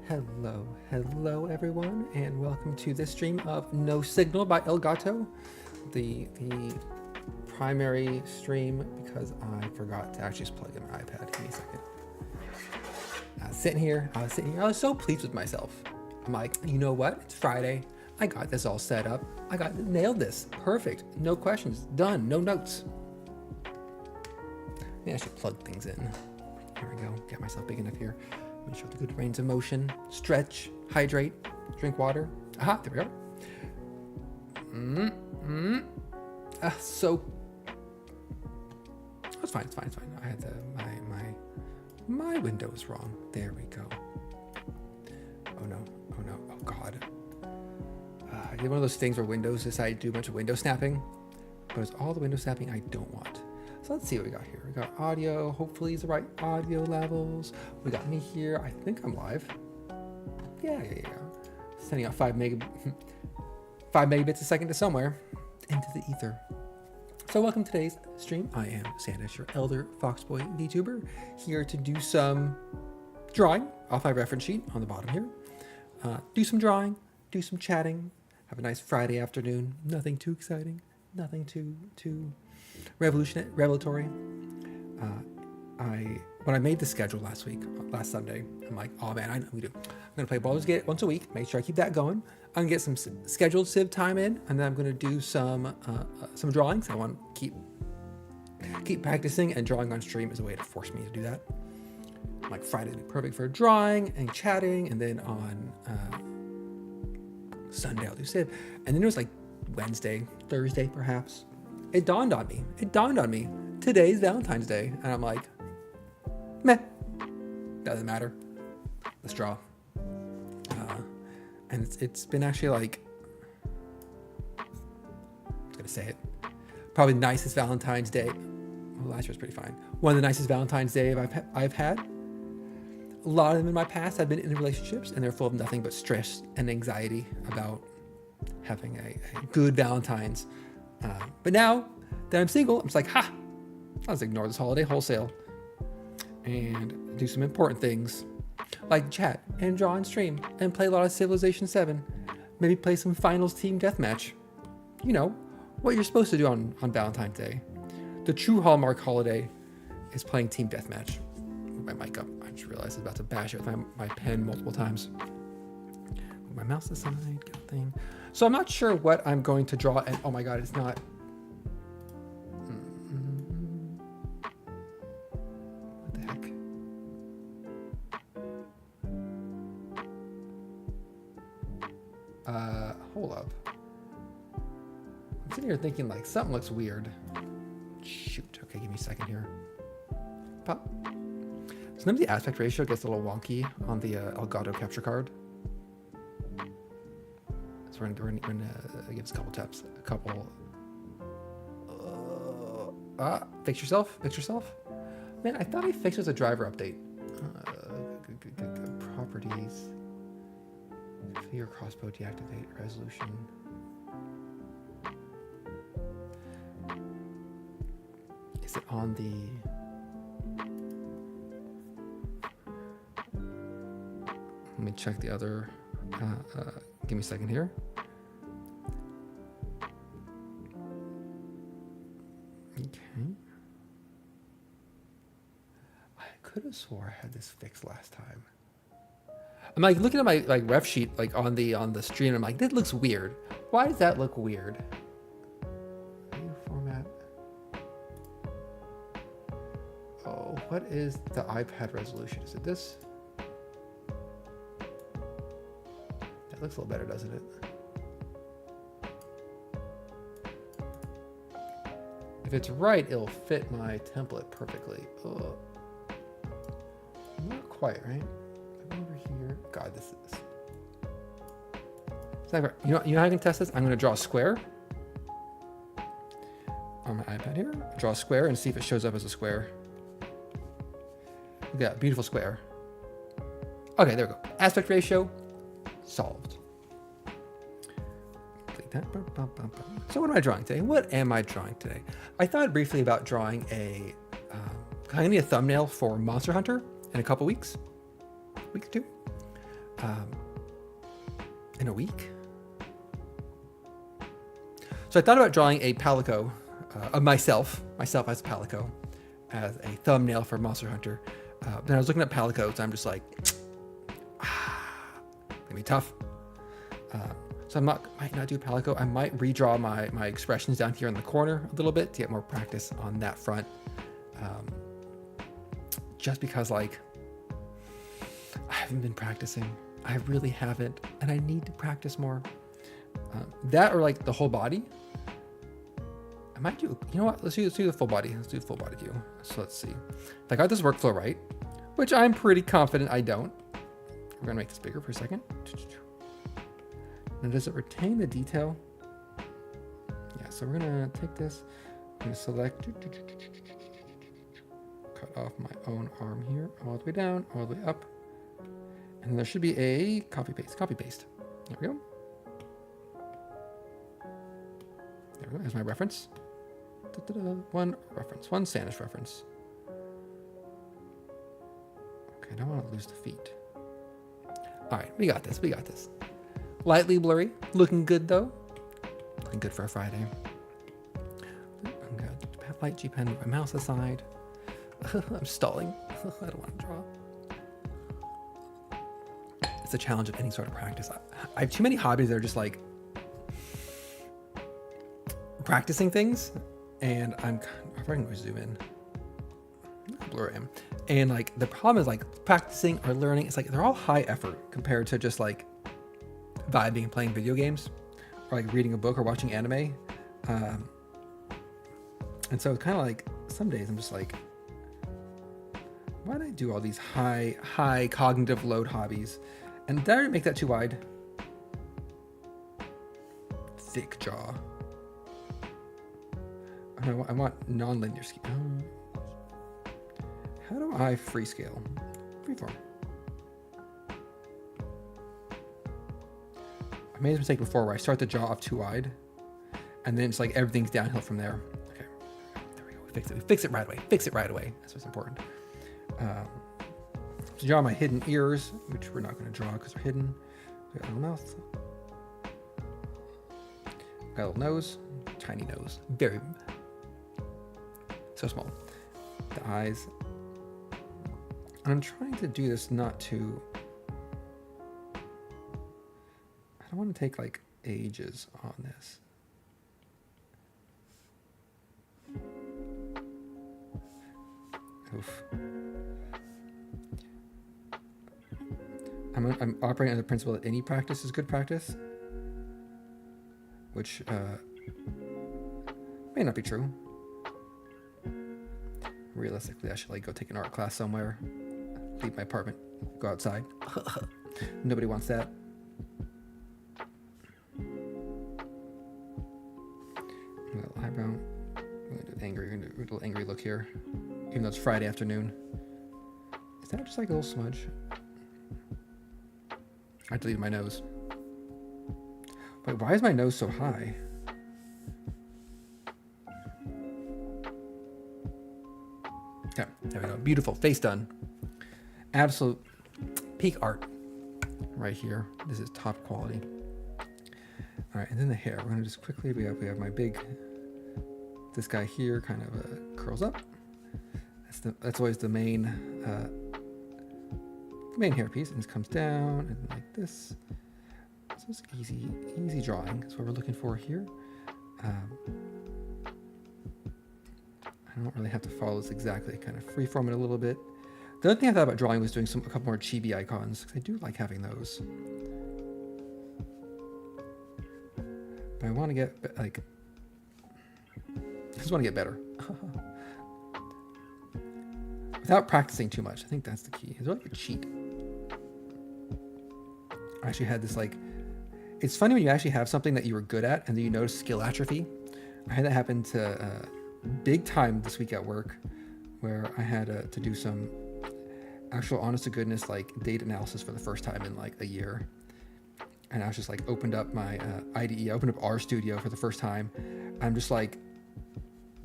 Hello everyone, and welcome to this stream of No Signal by El Gato, the primary stream because I forgot to actually just plug in my iPad. Give me a second. I was sitting here, I was so pleased with myself. I'm like, you know what? It's Friday. I got this all set up. Nailed this. Perfect. No questions. Done. No notes. Maybe I should plug things in. Here we go. Get myself big enough here. Make sure the good range of motion. Stretch. Hydrate. Drink water. Aha, there we go. So. Oh, it's fine. I had my window is wrong. There we go. Oh no. Oh God. I did one of those things where Windows decided to do a bunch of window snapping, but it's all the window snapping I don't want. So let's see what we got here. We got audio. Hopefully it's the right audio levels. We got me here. I think I'm live. Yeah. Sending out 5 megabits a second to somewhere into the ether. So welcome to today's stream. I am Sandus, your elder Foxboy VTuber, here to do some drawing off my reference sheet on the bottom here. Do some drawing, do some chatting, have a nice Friday afternoon. Nothing too exciting, nothing too revelatory. When I made the schedule last Sunday, I'm like, oh man, I'm gonna play Baldur's Gate once a week. Make sure I keep that going. I'm gonna get some scheduled Civ time in, and then I'm gonna do some drawings. I want to keep practicing, and drawing on stream is a way to force me to do that. Like Friday would be perfect for drawing and chatting, and then on Sunday I'll do Civ, and then it was like Wednesday, Thursday perhaps. It dawned on me. Today's Valentine's Day. And I'm like, meh, doesn't matter. Let's draw. And it's been actually like, I'm gonna say it, probably the nicest Valentine's Day. Well, last year was pretty fine. One of the nicest Valentine's Day I've had. A lot of them in my past have been in relationships, and they're full of nothing but stress and anxiety about having a good Valentine's. But now that I'm single, I'm just like, I'll just ignore this holiday wholesale and do some important things like chat and draw and stream and play a lot of Civilization 7. Maybe play some finals team deathmatch. You know, what you're supposed to do on Valentine's Day. The true Hallmark holiday is playing team deathmatch. Move my mic up. I just realized I was about to bash it with my pen multiple times. Move my mouse aside, get a thing. So I'm not sure what I'm going to draw, and oh my god, it's not. What the heck? Hold up. I'm sitting here thinking like something looks weird. Shoot. Okay, give me a second here. Pop. Sometimes the aspect ratio gets a little wonky on the Elgato capture card. So we're gonna give us a couple taps. Fix yourself. Man, I thought I fixed it as a driver update. Good. Properties. Clear crossbow, deactivate, resolution. Is it on the... Let me check the other... give me a second here. Okay. I could have swore I had this fixed last time. I'm like looking at my ref sheet like on the stream. I'm like, that looks weird. Why does that look weird? New format. Oh, what is the iPad resolution? Is it this? That looks a little better, doesn't it? If it's right, it'll fit my template perfectly. Ugh. Not quite, right? I'm over here. God, this is... It's not, you know how I can test this? I'm going to draw a square on my iPad here. Draw a square and see if it shows up as a square. Look at that, beautiful square. Okay, there we go. Aspect ratio solved. So what am I drawing today? I thought briefly about drawing I'm gonna need a thumbnail for Monster Hunter in a couple weeks, week or two. in a week. So I thought about drawing a palico of myself as a palico, as a thumbnail for Monster Hunter. Then I was looking at palicos, and I'm just like, gonna be tough. So might not do palico. I might redraw my expressions down here in the corner a little bit to get more practice on that front. Just because like I haven't been practicing. I really haven't, and I need to practice more. That or like the whole body. I might do, you know what? Let's do the full body. Let's do the full body view. So let's see. If I got this workflow right, which I'm pretty confident I don't. We're gonna make this bigger for a second. Now does it retain the detail? Yeah, so we're gonna take this, I'm gonna select, cut off my own arm here, all the way down, all the way up. And there should be a copy paste. There we go. There we go, there's my reference. One reference, one Sanish reference. Okay, I don't want to lose the feet. All right, we got this. Lightly blurry, looking good though. Looking good for a Friday. I'm gonna light G pen, move my mouse aside. I'm stalling. I don't want to draw. It's the challenge of any sort of practice. I have too many hobbies that are just like practicing things, and I'm going to zoom in. Blur him. And like the problem is like practicing or learning, it's like they're all high effort compared to just like vibing and playing video games or like reading a book or watching anime. And so it's kind of like some days I'm just like, why do I do all these high cognitive load hobbies? And did I make that too wide? Thick jaw. I want non-linear scale. How do I free scale? Freeform. I made this mistake before where I start the jaw off too wide, and then it's like everything's downhill from there. Okay, there we go. We fix it right away. That's what's important. So draw my hidden ears, which we're not going to draw because they're hidden. We got a little mouth. Got a little nose. Tiny nose. Very so small. The eyes. And I'm trying to do this not to... I don't want to take like ages on this. Oof. I'm operating under the principle that any practice is good practice, which may not be true. Realistically, I should like go take an art class somewhere, leave my apartment, go outside. Nobody wants that. A little eyebrow. We're gonna do angry. We're gonna do a little angry look here, even though it's Friday afternoon. Is that just like a little smudge? I deleted my nose. Wait, why is my nose so high? Okay, there we go. Beautiful. Face done. Absolute peak art right here. This is top quality. All right, and then the hair. We're gonna just quickly, we have my big, this guy here kind of curls up. That's always the main hairpiece, and this comes down and like this. So it's easy drawing. That's what we're looking for here. I don't really have to follow this exactly. Kind of freeform it a little bit. The other thing I thought about drawing was doing a couple more chibi icons, because I do like having those. But I want to get like, I just want to get better. Without practicing too much. I think that's the key. It's like a cheat. I actually had this like, it's funny when you actually have something that you were good at and then you notice skill atrophy. I had that happen to big time this week at work, where I had to do some actual honest to goodness like data analysis for the first time in like a year. And I was just like opened up my IDE, I opened up RStudio for the first time. I'm just like,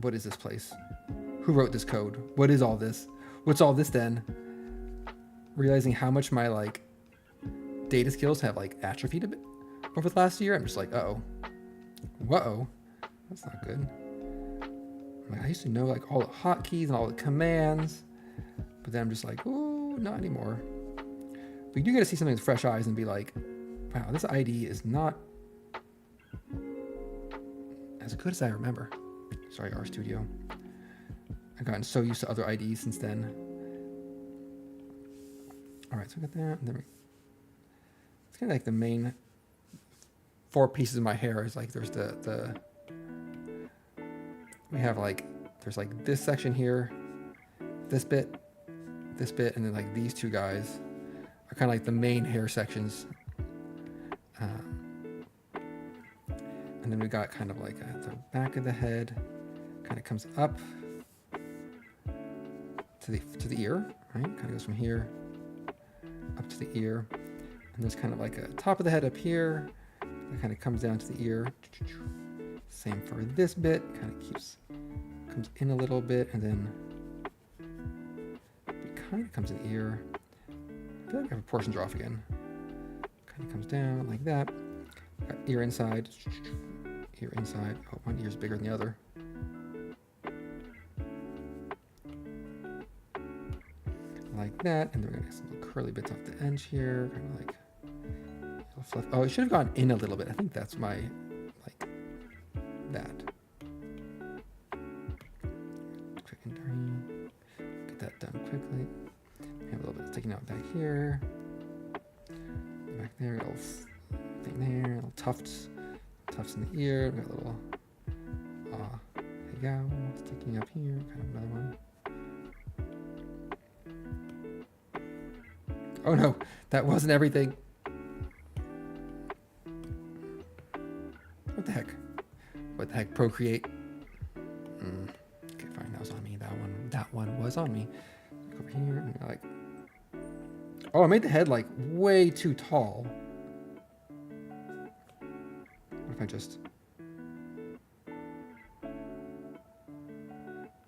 what is this place? Who wrote this code? What is all this? What's all this then? Realizing how much my like data skills have like atrophied a bit over the last year. I'm just like, uh-oh. Whoa. That's not good. Like, I used to know like all the hotkeys and all the commands, but then I'm just like, oh, not anymore. But you do get to see something with fresh eyes and be like, wow, this ID is not as good as I remember. Sorry, RStudio. I've gotten so used to other IDs since then. All right, so I got that. And then it's kind of like the main 4 pieces of my hair is like there's we have like there's like this section here, this bit, and then like these 2 guys are kind of like the main hair sections. And then we got kind of like the back of the head kind of comes up to the ear, right? Kind of goes from here up to the ear. And there's kind of like a top of the head up here that kind of comes down to the ear. Same for this bit, kind of comes in a little bit, and then it kind of comes in the ear. I feel like I have proportions are off again. Kind of comes down like that. Got ear inside, ear inside. Oh, one ear's bigger than the other. Like that, and then we're gonna get some little curly bits off the edge here, kind of like fluff. Oh, it should have gone in a little bit. I think that's my like that. Quick and dirty. Get that done quickly. We have a little bit sticking out back here, back there, a little thing there, little tufts in the ear. We got a little hegao sticking up here, kind of another one. Oh no, that wasn't everything. What the heck? What the heck? Procreate. Okay, fine. That was on me. That one was on me. Look over here and like. Oh, I made the head like way too tall. What if I just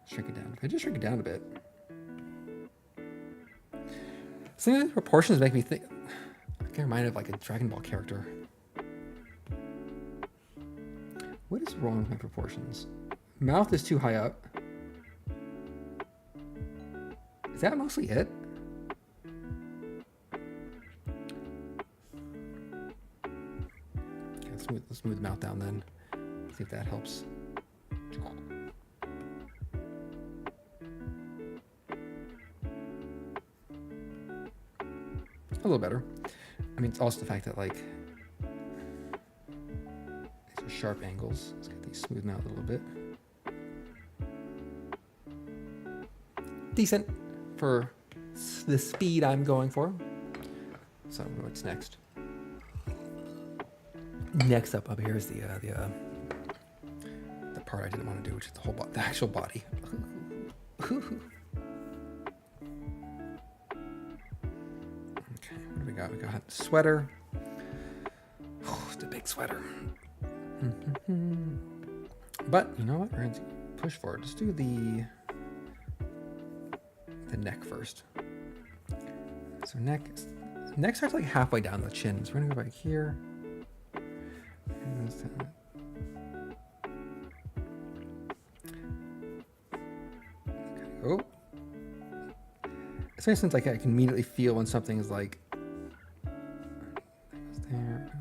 shrink it down? If I just shrink it down a bit. Some of the proportions make me think. I get reminded of like a Dragon Ball character. What is wrong with my proportions? Mouth is too high up. Is that mostly it? Okay, let's smooth the mouth down then. See if that helps. A little better. I mean, it's also the fact that like these are sharp angles. Let's get these smoothed out a little bit. Decent for the speed I'm going for. So what's next? Next up here is the part I didn't want to do, which is the actual body. We got the sweater. Oh, it's a big sweater. But you know what? We're going to push forward. Let's do the neck first. So neck starts like halfway down the chin. So we're gonna go back here. Oh. It's nice since like I can immediately feel when something is like there,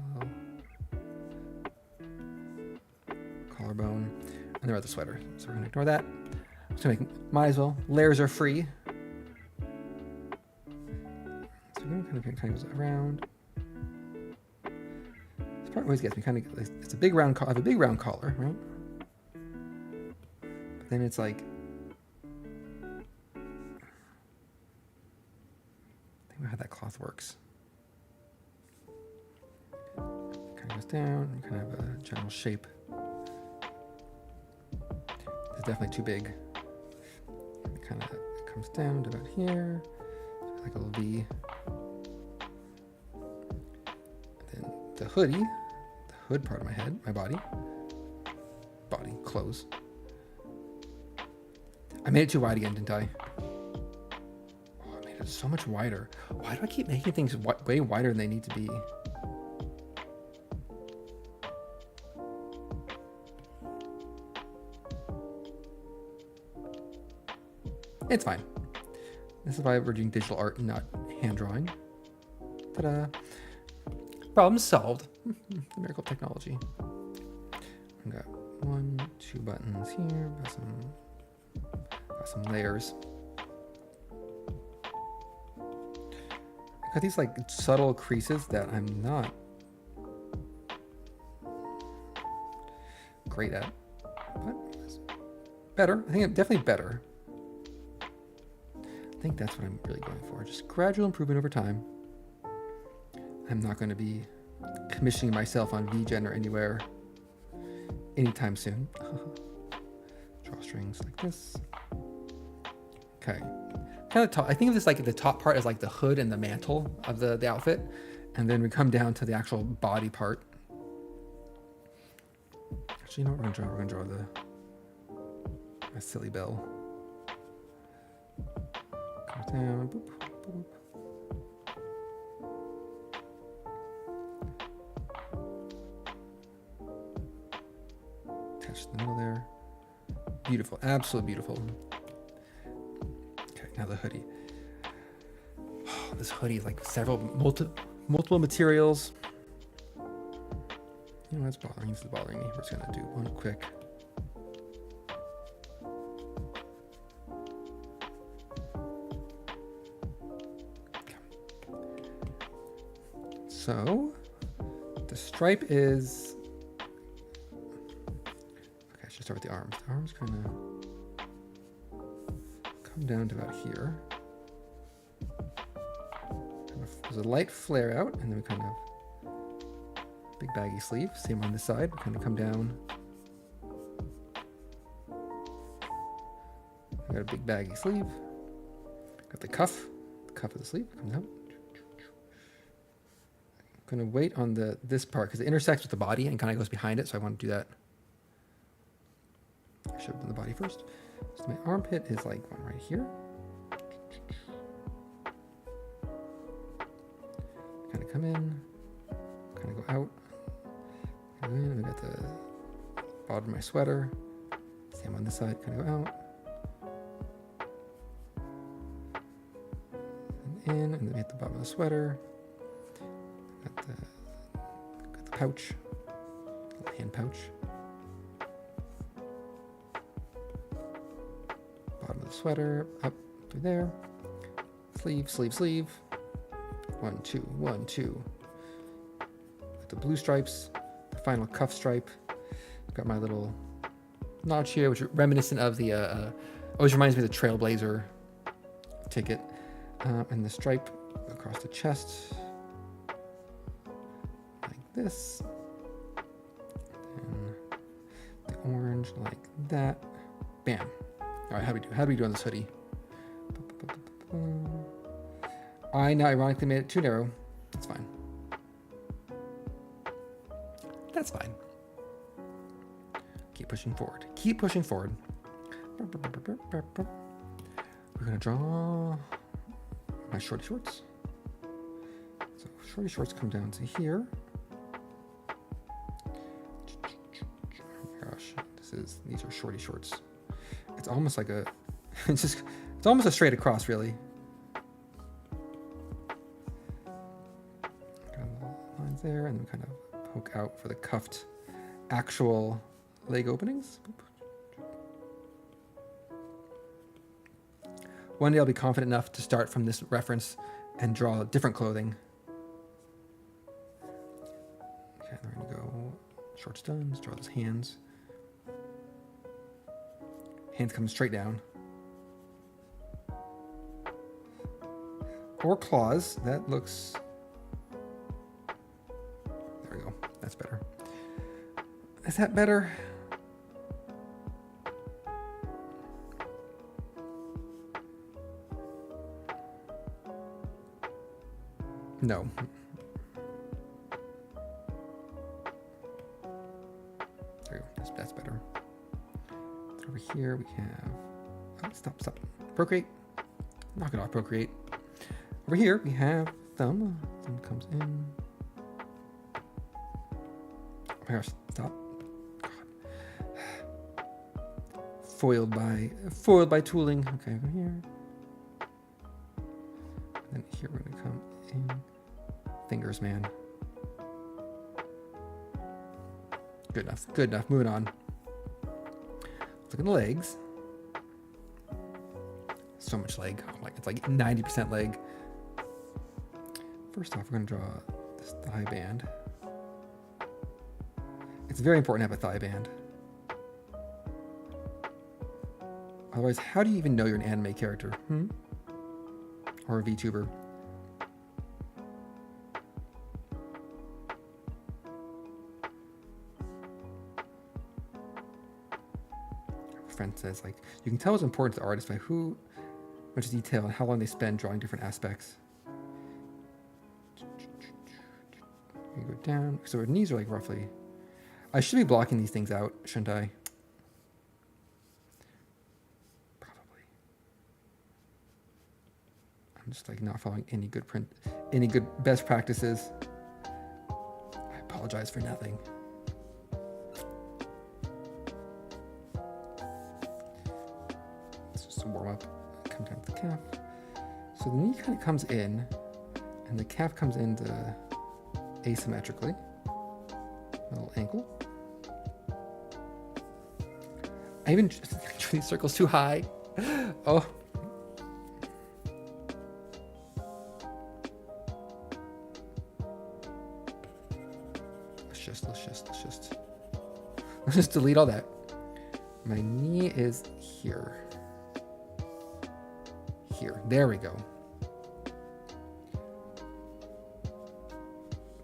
collarbone, and there are the sweater. So we're gonna ignore that. So might as well. Layers are free. So we're gonna kind of goes around. This part always gets me. It's a big round. I have a big round collar, right? But then it's like. Think about how that cloth works. Kind of goes down. Kind of a general shape. It's definitely too big. It kind of comes down to about here, like a little V. And then the hoodie, the hood part of my head, my body, clothes. I made it too wide again, didn't I? Oh, I made It's so much wider. Why do I keep making things way wider than they need to be? It's fine. This is why we're doing digital art and not hand drawing. Ta-da. Problem solved. Miracle technology. I've got 1, 2 buttons here. Got some layers. Got these like subtle creases that I'm not great at, but better. I think I'm definitely better. I think that's what I'm really going for. Just gradual improvement over time. I'm not going to be commissioning myself on VGen or anywhere anytime soon. Draw strings like this. Okay. Kind of top. I think of this like the top part as like the hood and the mantle of the outfit, and then we come down to the actual body part. Actually, you know what we're gonna draw? We're gonna draw my silly bell. Comes down. Boop, boop. Touch the middle there. Beautiful, absolutely beautiful. Now the hoodie. Oh, this hoodie is like multiple materials. You know what's bothering me? This is bothering me. We're just gonna do one quick. Okay. So the stripe is. Okay, I should start with the arms. The arms kind of come down to about here. There's a light flare out, and then we kind of big baggy sleeve. Same on this side. We kind of come down. I got a big baggy sleeve. Got the cuff. The cuff of the sleeve comes out. I'm gonna wait on this part because it intersects with the body and kind of goes behind it. So I want to do that. I should have done the body first. So my armpit is like one right here. Kind of come in, kind of go out. Go in, and I got the bottom of my sweater. Same on this side, kind of go out. And in, and then we hit the bottom of the sweater. Got the pouch, little hand pouch. Bottom of the sweater, up through there. Sleeve, sleeve, sleeve. 1, 2, 1, 2. With the blue stripes, the final cuff stripe. Got my little notch here, which is reminiscent of the, always reminds me of the Trailblazer ticket. And the stripe across the chest, like this. And the orange like that. Bam. All right, how do we do on this hoodie? I now ironically made it too narrow. That's fine. That's fine. Keep pushing forward. Keep pushing forward. We're gonna draw my shorty shorts. So shorty shorts come down to here. Oh my gosh, these are shorty shorts. It's almost like it's almost a straight across, really. Got little lines there, and then kind of poke out for the cuffed actual leg openings. One day I'll be confident enough to start from this reference and draw different clothing. Okay, we're gonna go shorts done. Let's draw those hands. Hands come straight down. Or claws. That looks. There we go. That's better. Is that better? No. There we go. That's better. Over here we have. Oh, stop. Procreate. Knock it off, Procreate. Over here we have thumb. Thumb comes in. Oh my gosh, stop. Foiled by tooling. Okay, over here. And then here we're gonna come in. Fingers, man. Good enough. Good enough. Moving on. Look at the legs. So much leg. Oh my, it's like 90% leg. First off, we're gonna draw this thigh band. It's very important to have a thigh band. Otherwise, how do you even know you're an anime character? Or a VTuber? A friend says, like, you can tell what's important to artists by how much detail and how long they spend drawing different aspects. You go down. So our knees are like roughly. I should be blocking these things out, shouldn't I? Just like not following any good best practices. I apologize for nothing. It's just a warm up. Come down to the calf. So the knee kind of comes in, and the calf comes into asymmetrically. A little ankle. I even drew these circles too high. Oh. Let's just delete all that. My knee is here. Here. There we go.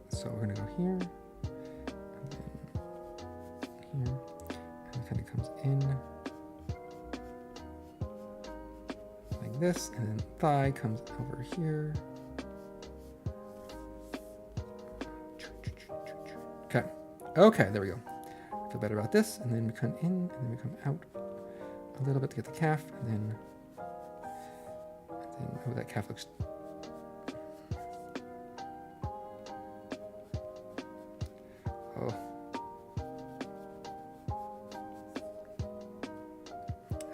So we're going to go here. And then here. And it kind of comes in. Like this. And then thigh comes over here. Okay. Okay, there we go. Feel better about this, and then we come in, and then we come out a little bit to get the calf, and then oh, that calf looks. Oh.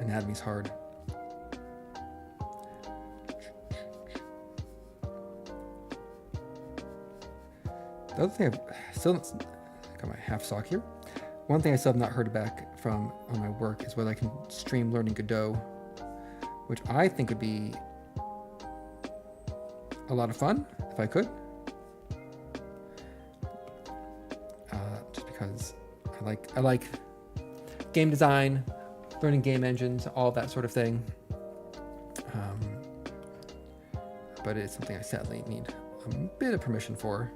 Anatomy's hard. The other thing, I still got my half sock here. One thing I still have not heard back from on my work is whether I can stream learning Godot, which I think would be a lot of fun if I could. Just because I like game design, learning game engines, all that sort of thing. But it's something I sadly need a bit of permission for.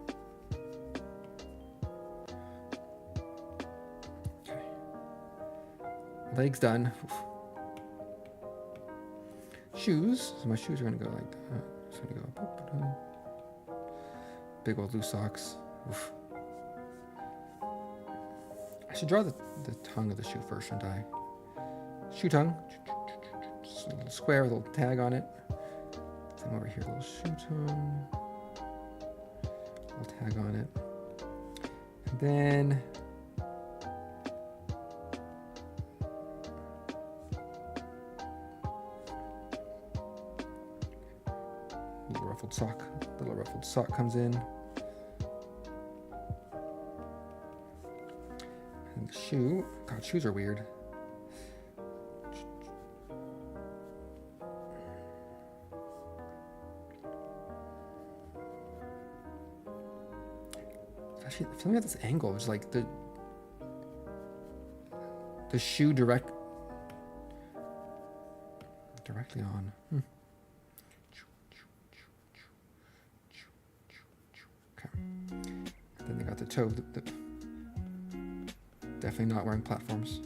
Legs done. Oof. Shoes. So my shoes are gonna go like that. It's gonna go up. Big old loose socks. Oof. I should draw the tongue of the shoe first, shouldn't I? Shoe tongue. Just a little square with a little tag on it. Then over here, a little shoe tongue. A little tag on it. And then little ruffled sock comes in. And the shoe, God, shoes are weird. Actually, something at this angle is like the shoe directly on. Then they got the toe. Definitely not wearing platforms.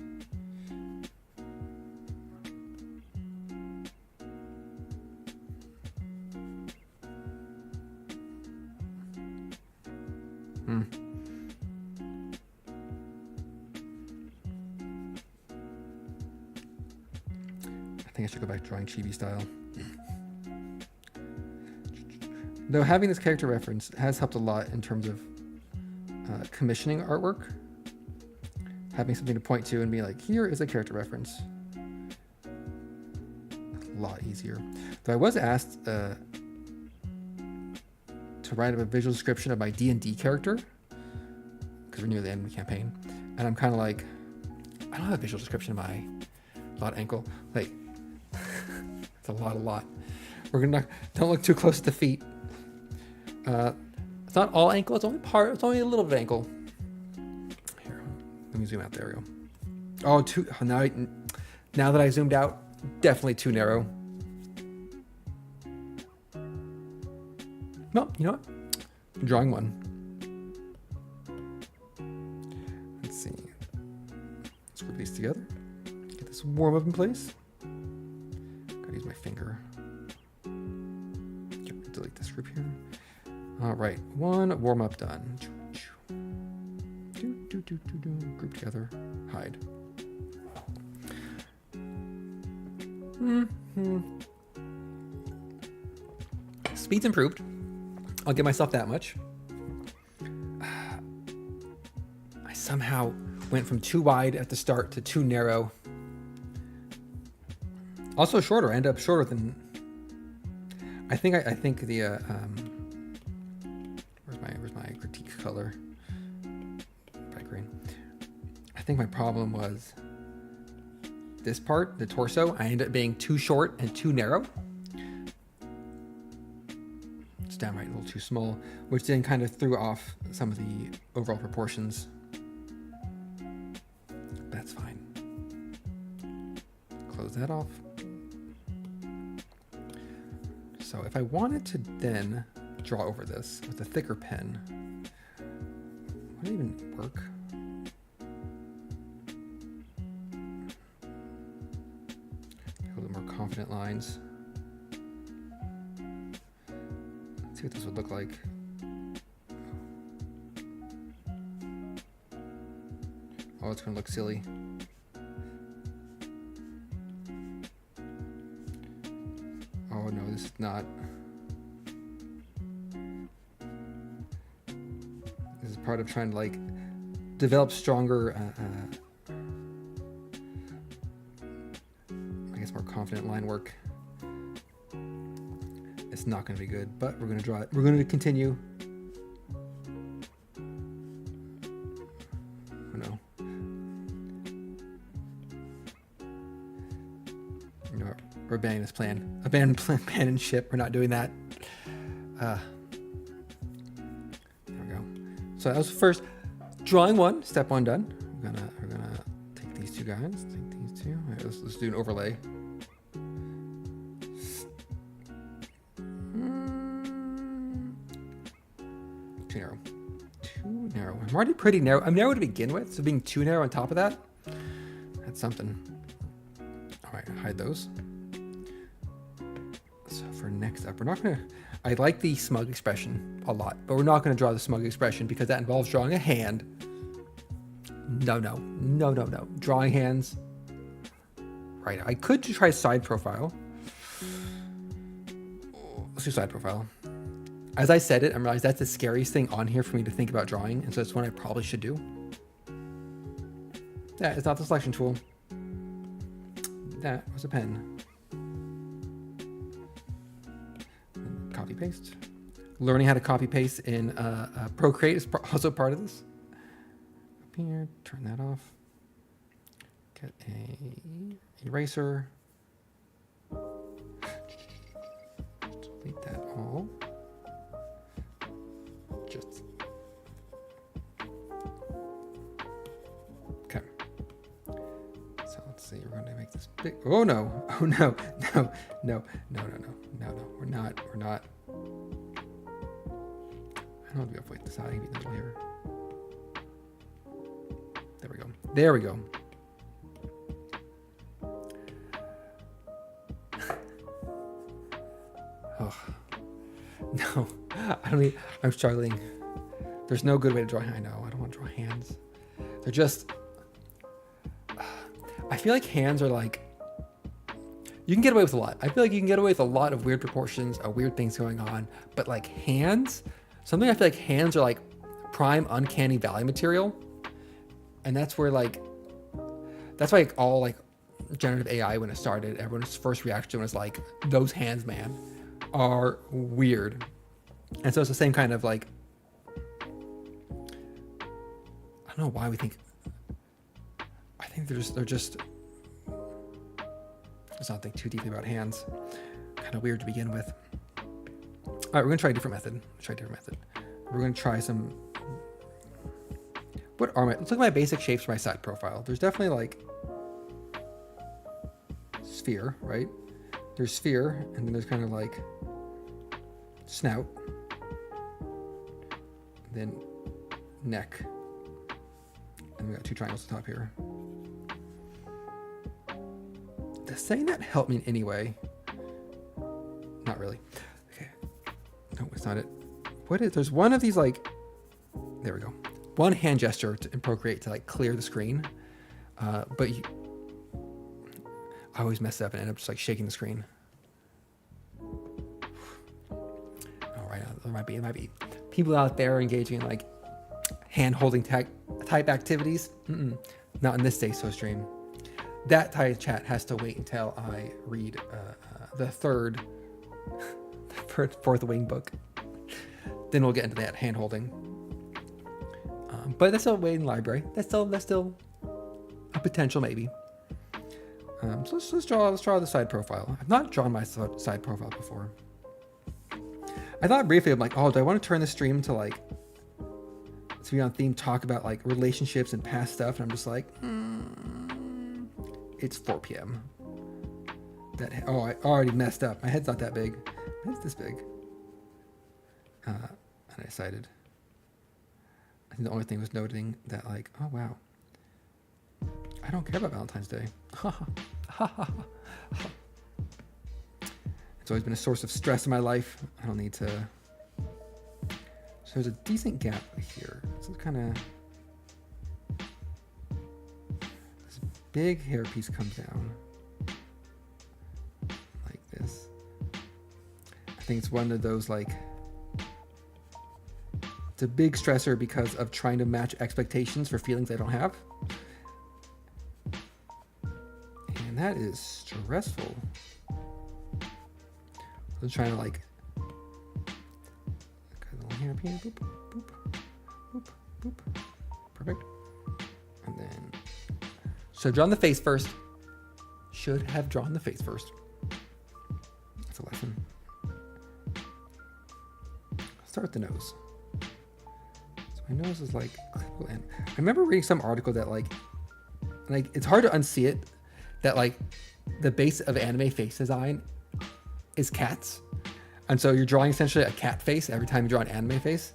I think I should go back to drawing chibi style. Though having this character reference has helped a lot in terms of commissioning artwork. Having something to point to and be like, here is a character reference. A lot easier. Though I was asked to write up a visual description of my D&D character, because we're near the end of the campaign, and I'm kind of like, I don't have a visual description of my lot ankle. Like, it's a lot. We're gonna don't look too close at the feet. It's not all ankle. It's only part. It's only a little bit of ankle. Here, let me zoom out. There we go. Oh, now that I zoomed out, definitely too narrow. Well, you know what? I'm drawing one. Let's see. Let's group these together. Get this warm up in place. Gotta use my finger. Delete this group here. All right, one warm up done. Group together. Hide. Speed's improved. I'll give myself that much. I somehow went from too wide at the start to too narrow. Also shorter. I ended up shorter than. I think the where's my critique color? Bright green. I think my problem was this part, the torso. I ended up being too short and too narrow. It's downright a little too small, which then kind of threw off some of the overall proportions. That's fine. Close that off. So if I wanted to then draw over this with a thicker pen, would it even work? A little more confident lines. Let's see what this would look like. Oh, it's gonna look silly. Oh no, this is not. This is part of trying to like develop stronger, I guess more confident line work. It's not going to be good, but we're going to draw it. We're going to continue. Oh no. You know what? We're abandoning this plan. Abandon ship. We're not doing that. There we go. So that was the first drawing one. Step one done. We're gonna take these two guys. Take these two. All right, let's do an overlay. Too narrow. Too narrow. I'm already pretty narrow. I'm narrow to begin with, so being too narrow on top of that, that's something. All right, hide those. So for next up, we're not gonna. I like the smug expression a lot, but we're not gonna draw the smug expression because that involves drawing a hand. No. Drawing hands. Right. I could try side profile. Let's do side profile. As I said it, I realized that's the scariest thing on here for me to think about drawing, and so it's one I probably should do. Yeah, it's not the selection tool. That was a pen. Copy paste. Learning how to copy paste in Procreate is also part of this. Up here, turn that off. Get a eraser. Delete that all. Just okay. So let's see. We're going to make this big. Oh no! Oh no! No! We're not. I don't want to be avoid this out. I can be in the middle here. There we go. Oh no! I'm struggling. There's no good way to draw. I know. I don't want to draw hands. They're just. I feel like hands are like. You can get away with a lot. I feel like you can get away with a lot of weird proportions, of weird things going on. But like hands, something I feel like hands are like prime uncanny valley material. And that's where like, that's why like all like generative AI when it started, everyone's first reaction was like, those hands, man, are weird. And so it's the same kind of like, I don't know why we think, I think they're just, let's not think too deeply about hands. Kind of weird to begin with. All right, we're gonna try a different method. We're gonna try some, what are my, let's look at my basic shapes for my side profile. There's definitely like sphere, right? There's sphere, and then there's kind of like snout, then neck, and we got 2 triangles at the top here. Does saying that help me in any way? Not really. Okay. No, it's not it. What is, there's one of these like, there we go. One hand gesture in Procreate to like clear the screen. But I always mess up and end up just like shaking the screen. All right, there might be people out there engaging in like hand holding type activities. Not in this day so stream. That type of chat has to wait until I read the fourth wing book. Then we'll get into that hand holding. But that's still waiting library. That's still a potential maybe. So let's draw the side profile. I've not drawn my side profile before. I thought briefly, I'm like, oh, do I want to turn the stream to like, to be on theme, talk about like relationships and past stuff? And I'm just like, it's 4 p.m. I already messed up. My head's not that big. My head's this big. And I decided, I think the only thing was noting that like, oh wow, I don't care about Valentine's Day. It's always been a source of stress in my life. I don't need to. So there's a decent gap here. So it's kind of, this big hair piece comes down like this. I think it's one of those like, it's a big stressor because of trying to match expectations for feelings I don't have. And that is stressful. I'm trying to like, here, boop, boop, boop, boop. Perfect. And then, should have drawn the face first. That's a lesson. Start with the nose. So my nose is like, I remember reading some article that like it's hard to unsee it, that like the base of anime face design is cats. And so you're drawing essentially a cat face every time you draw an anime face.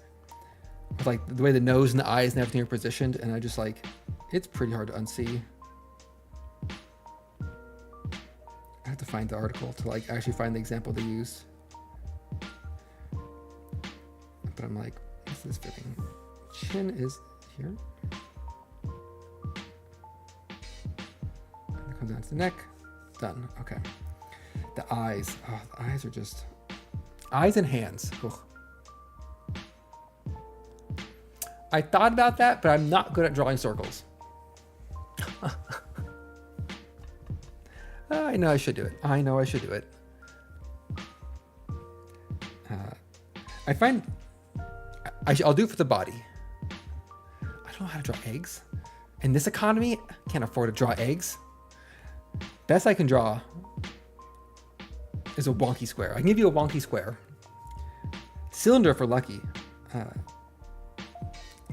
With like the way the nose and the eyes and everything are positioned. And I just like, it's pretty hard to unsee. I have to find the article to like actually find the example they use. But I'm like, this is fitting. Chin is here. And it comes down to the neck. Done. Okay. The eyes. Oh, the eyes are just... Eyes and hands. Ugh. I thought about that, but I'm not good at drawing circles. I know I should do it. I find... I'll do it for the body. I don't know how to draw eggs. In this economy, I can't afford to draw eggs. Best I can draw is a wonky square. I can give you a wonky square. Cylinder for lucky.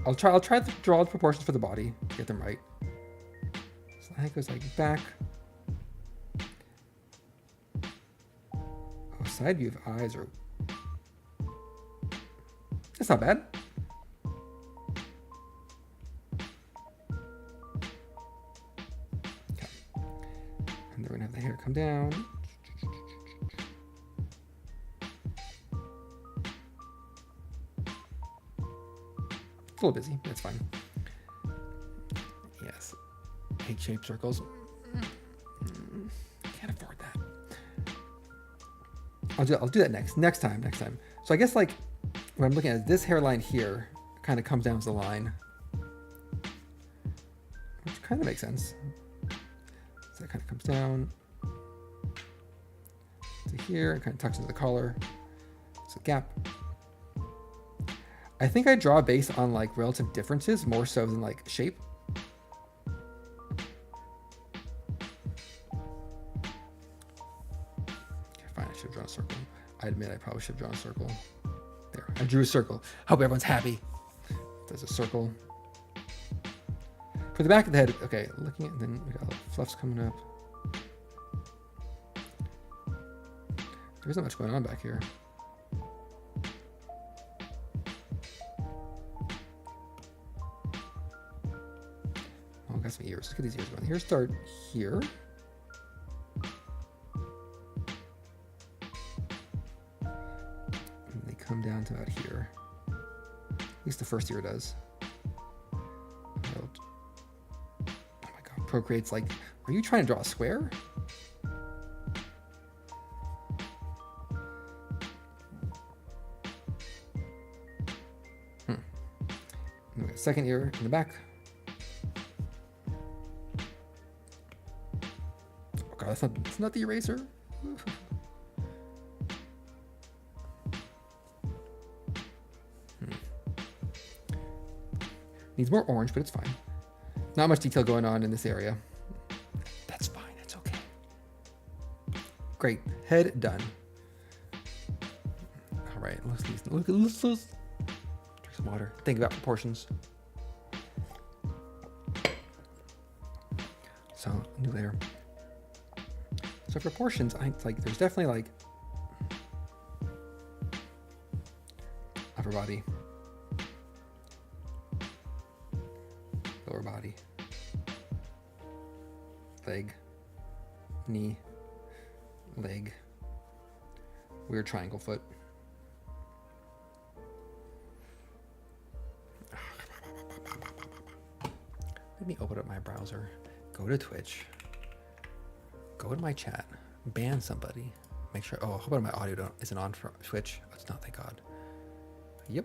I'll try to draw the proportions for the body, get them right. So I think it goes like back. Oh, side view of eyes are... That's not bad. Okay. And then we're gonna have the hair come down. It's a little busy, that's fine. Yes. Egg-shaped circles. Can't afford that. I'll do that next time. So I guess like when I'm looking at this hairline here, kind of comes down to the line, which kind of makes sense. So that kind of comes down to here and kind of tucks into the collar. It's a gap. I think I draw based on like relative differences more so than like shape. Fine, I should have drawn a circle. I admit I probably should have drawn a circle. There, I drew a circle. Hope everyone's happy. There's a circle. For the back of the head, okay, looking at, then we got fluffs coming up. There isn't much going on back here. Oh, I got some ears. Look at these ears. The ears start here. And they come down to about here. At least the first ear does. Oh my god, Procreate's like, are you trying to draw a square? Second ear in the back. Oh god, that's not the eraser. Needs more orange, but it's fine. Not much detail going on in this area. That's fine, that's okay. Great, head done. All right, let's drink some water. Think about proportions. So, new layer. So proportions, there's definitely like upper body, lower body, leg, knee, leg, weird triangle foot. Let me open up my browser. Go to Twitch, go to my chat, ban somebody, make sure, oh, how about my audio isn't on for Twitch? Oh, it's not, thank God. Yep.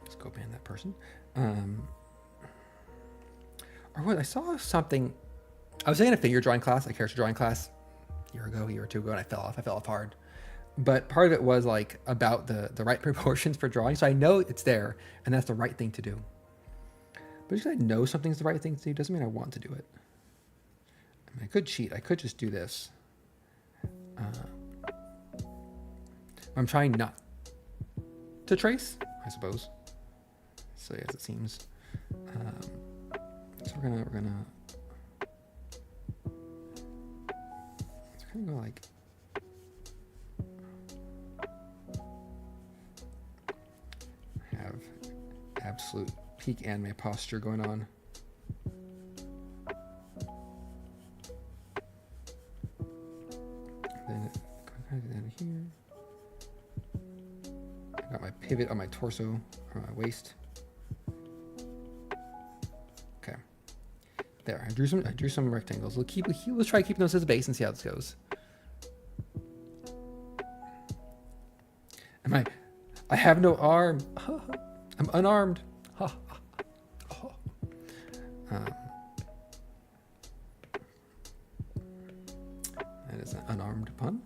Let's go ban that person. Or what, I saw something, I was taking a figure drawing class, a character drawing class, a year or two ago, and I fell off hard. But part of it was like about the right proportions for drawing, so I know it's there, and that's the right thing to do. But just because I know something's the right thing to do doesn't mean I want to do it. I mean, I could cheat. I could just do this. I'm trying not to trace, I suppose. So yes, it seems. So we're gonna go like. Have absolute peak anime posture going on. Then kind of down here. I got my pivot on my torso or my waist. Okay. There. I drew some rectangles. Let's try keeping those as a base and see how this goes. I have no arm. I'm unarmed. That is an unarmed pun.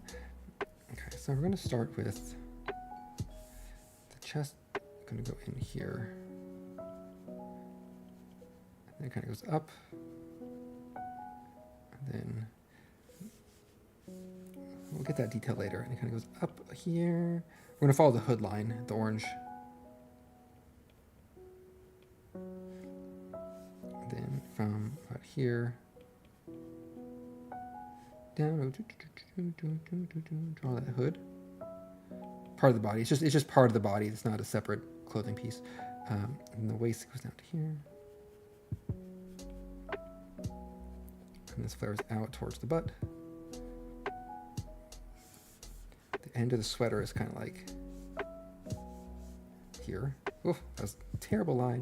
Okay, so we're going to start with the chest. I'm going to go in here. And then it kind of goes up. And then we'll get that detail later. And it kind of goes up here. We're going to follow the hood line, the orange. Then from about here down, draw that hood. Part of the body. It's just part of the body. It's not a separate clothing piece. And the waist goes down to here. And this flares out towards the butt. The end of the sweater is kind of like here. Oh, that was a terrible line.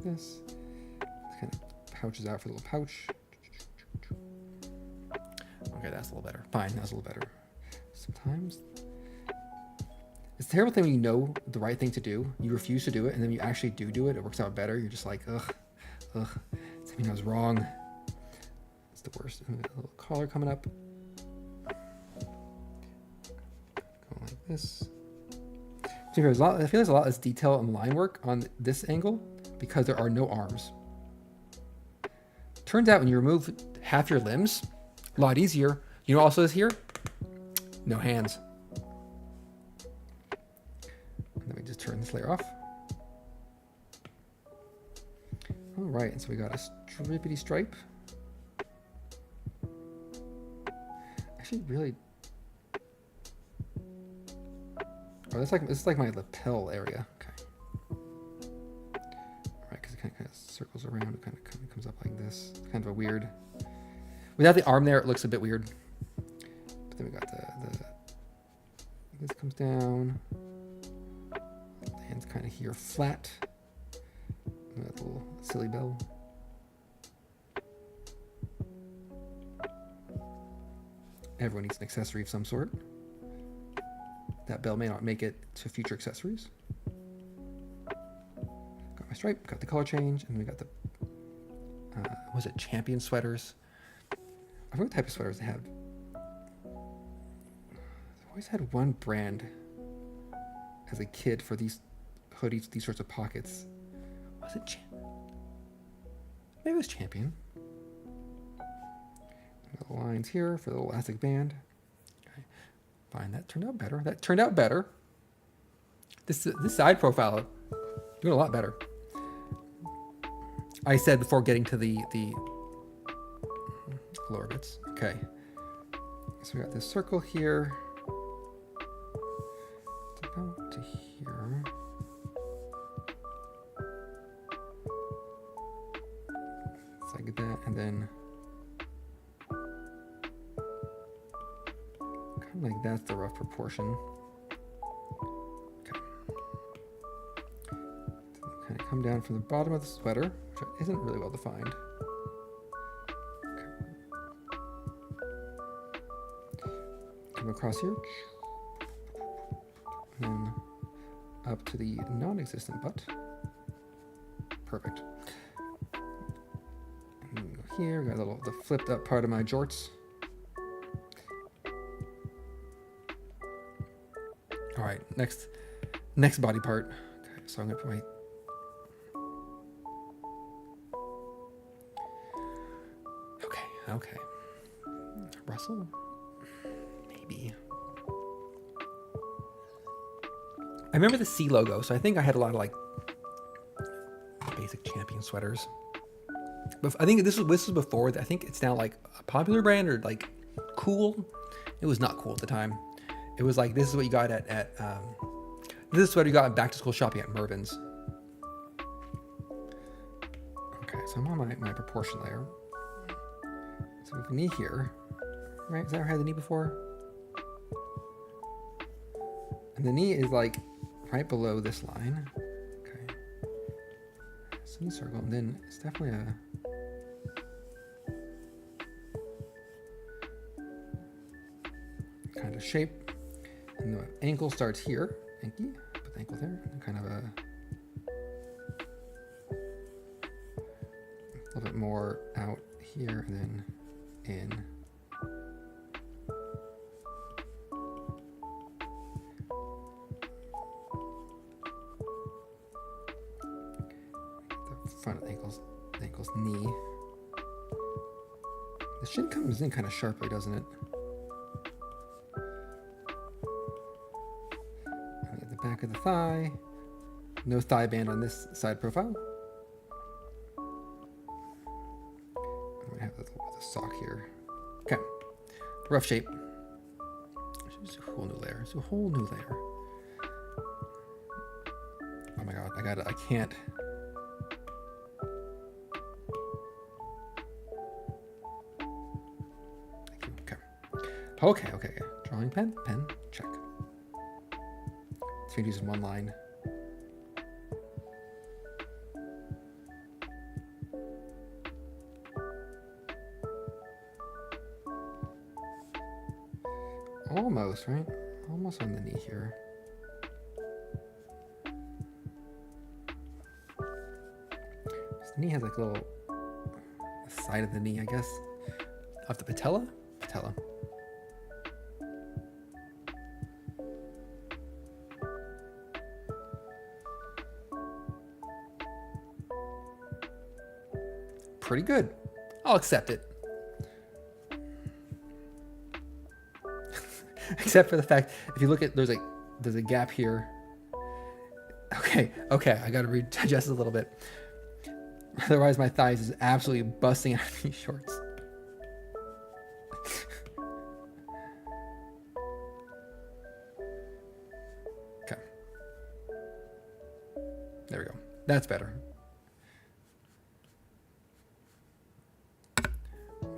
like this. It kind of pouches out for the little pouch. Okay, that's a little better. Fine, that's a little better. Sometimes it's a terrible thing when you know the right thing to do, you refuse to do it, and then you actually do it. It works out better. You're just like, ugh. I mean, I was wrong. It's the worst. And a little collar coming up. Going like this. So I feel there's a lot less detail and line work on this angle because there are no arms. Turns out when you remove half your limbs, a lot easier. You know what also is here? No hands. And then we just turn this layer off. All right, and so we got a strippity stripe. Actually, really. Oh, this is like my lapel area. Okay. All right, because it kind of circles around. It kind of comes up like this. It's kind of a weird. Without the arm there, it looks a bit weird. But then we got the this comes down. Lands kind of here flat. That little silly bell. Everyone needs an accessory of some sort. That bell may not make it to future accessories. Got my stripe, got the color change, and we got the, was it champion sweaters? I forget what type of sweaters they have. I've always had one brand as a kid for these hoodies, these sorts of pockets. Was it maybe it was Champion. The lines here for the elastic band. Okay. Fine, that turned out better. This side profile doing a lot better. I said before getting to the lower bits. Okay. So we got this circle here. It's about to here. It's like that, and then kind of like that's the rough proportion. Okay. Kind of come down from the bottom of the sweater, which isn't really well defined. Okay. Come across here, and then up to the non-existent butt. Perfect. And go here, got the flipped up part of my jorts. All right, next body part. Okay, so I'm gonna put my okay. Russell, maybe. I remember the C logo, so I think I had a lot of like basic Champion sweaters. But I think this was before. I think it's now like a popular brand or like cool. It was not cool at the time. It was like, this is what you got at this is what you got at back to school shopping at Mervyn's. Okay, so I'm on my proportion layer. So we have a knee here, right? Is that where I had the knee before? And the knee is like right below this line. Okay. So knee circle, and then it's definitely a kind of shape. And the ankle starts here. Ankle. Put the ankle there. And kind of a little bit more out here and then in. The front of the ankle's knee. The shin comes in kind of sharply, doesn't it? Back of the thigh. No thigh band on this side profile. We have the sock here. Okay. Rough shape. It's a whole new layer. It's a whole new layer. Oh my god, I can't. Okay. Drawing pen, check. So you use one line. Almost, right? Almost on the knee here. This knee has like a little side of the knee, I guess. Of the patella? Patella. Pretty good. I'll accept it. Except for the fact, if you look at, there's a gap here. Okay, I gotta readjust a little bit. Otherwise my thighs is absolutely busting out of these shorts. Okay. There we go. That's better.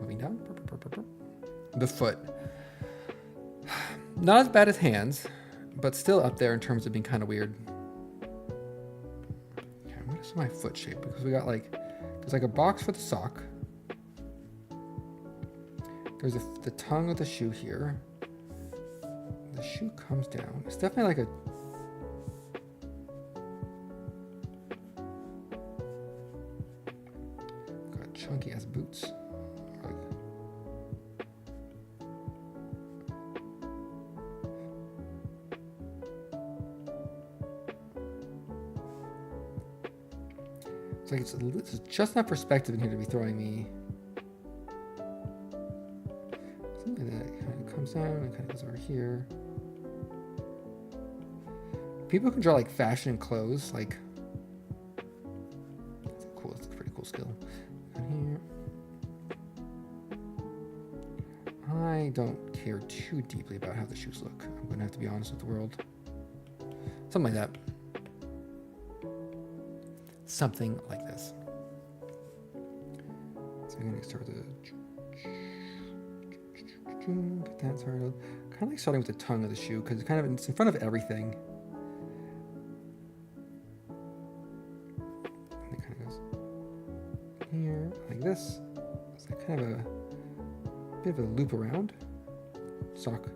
Moving down. The foot. Not as bad as hands, but still up there in terms of being kind of weird. Okay, what is my foot shape? Because we got there's like a box for the sock. There's the tongue of the shoe here. The shoe comes down. It's definitely like a... got chunky ass boots. It's just enough perspective in here to be throwing me something like that. It kind of comes down and kind of goes over here. People can draw like fashion and clothes, like that's cool. It's a pretty cool skill. And here, I don't care too deeply about how the shoes look. I'm gonna have to be honest with the world. Something like that. Something like this. So I'm going to start with get that started. Kind of like starting with the tongue of the shoe because it's in front of everything. And it kind of goes here like this. It's like kind of a bit of a loop around. Sock.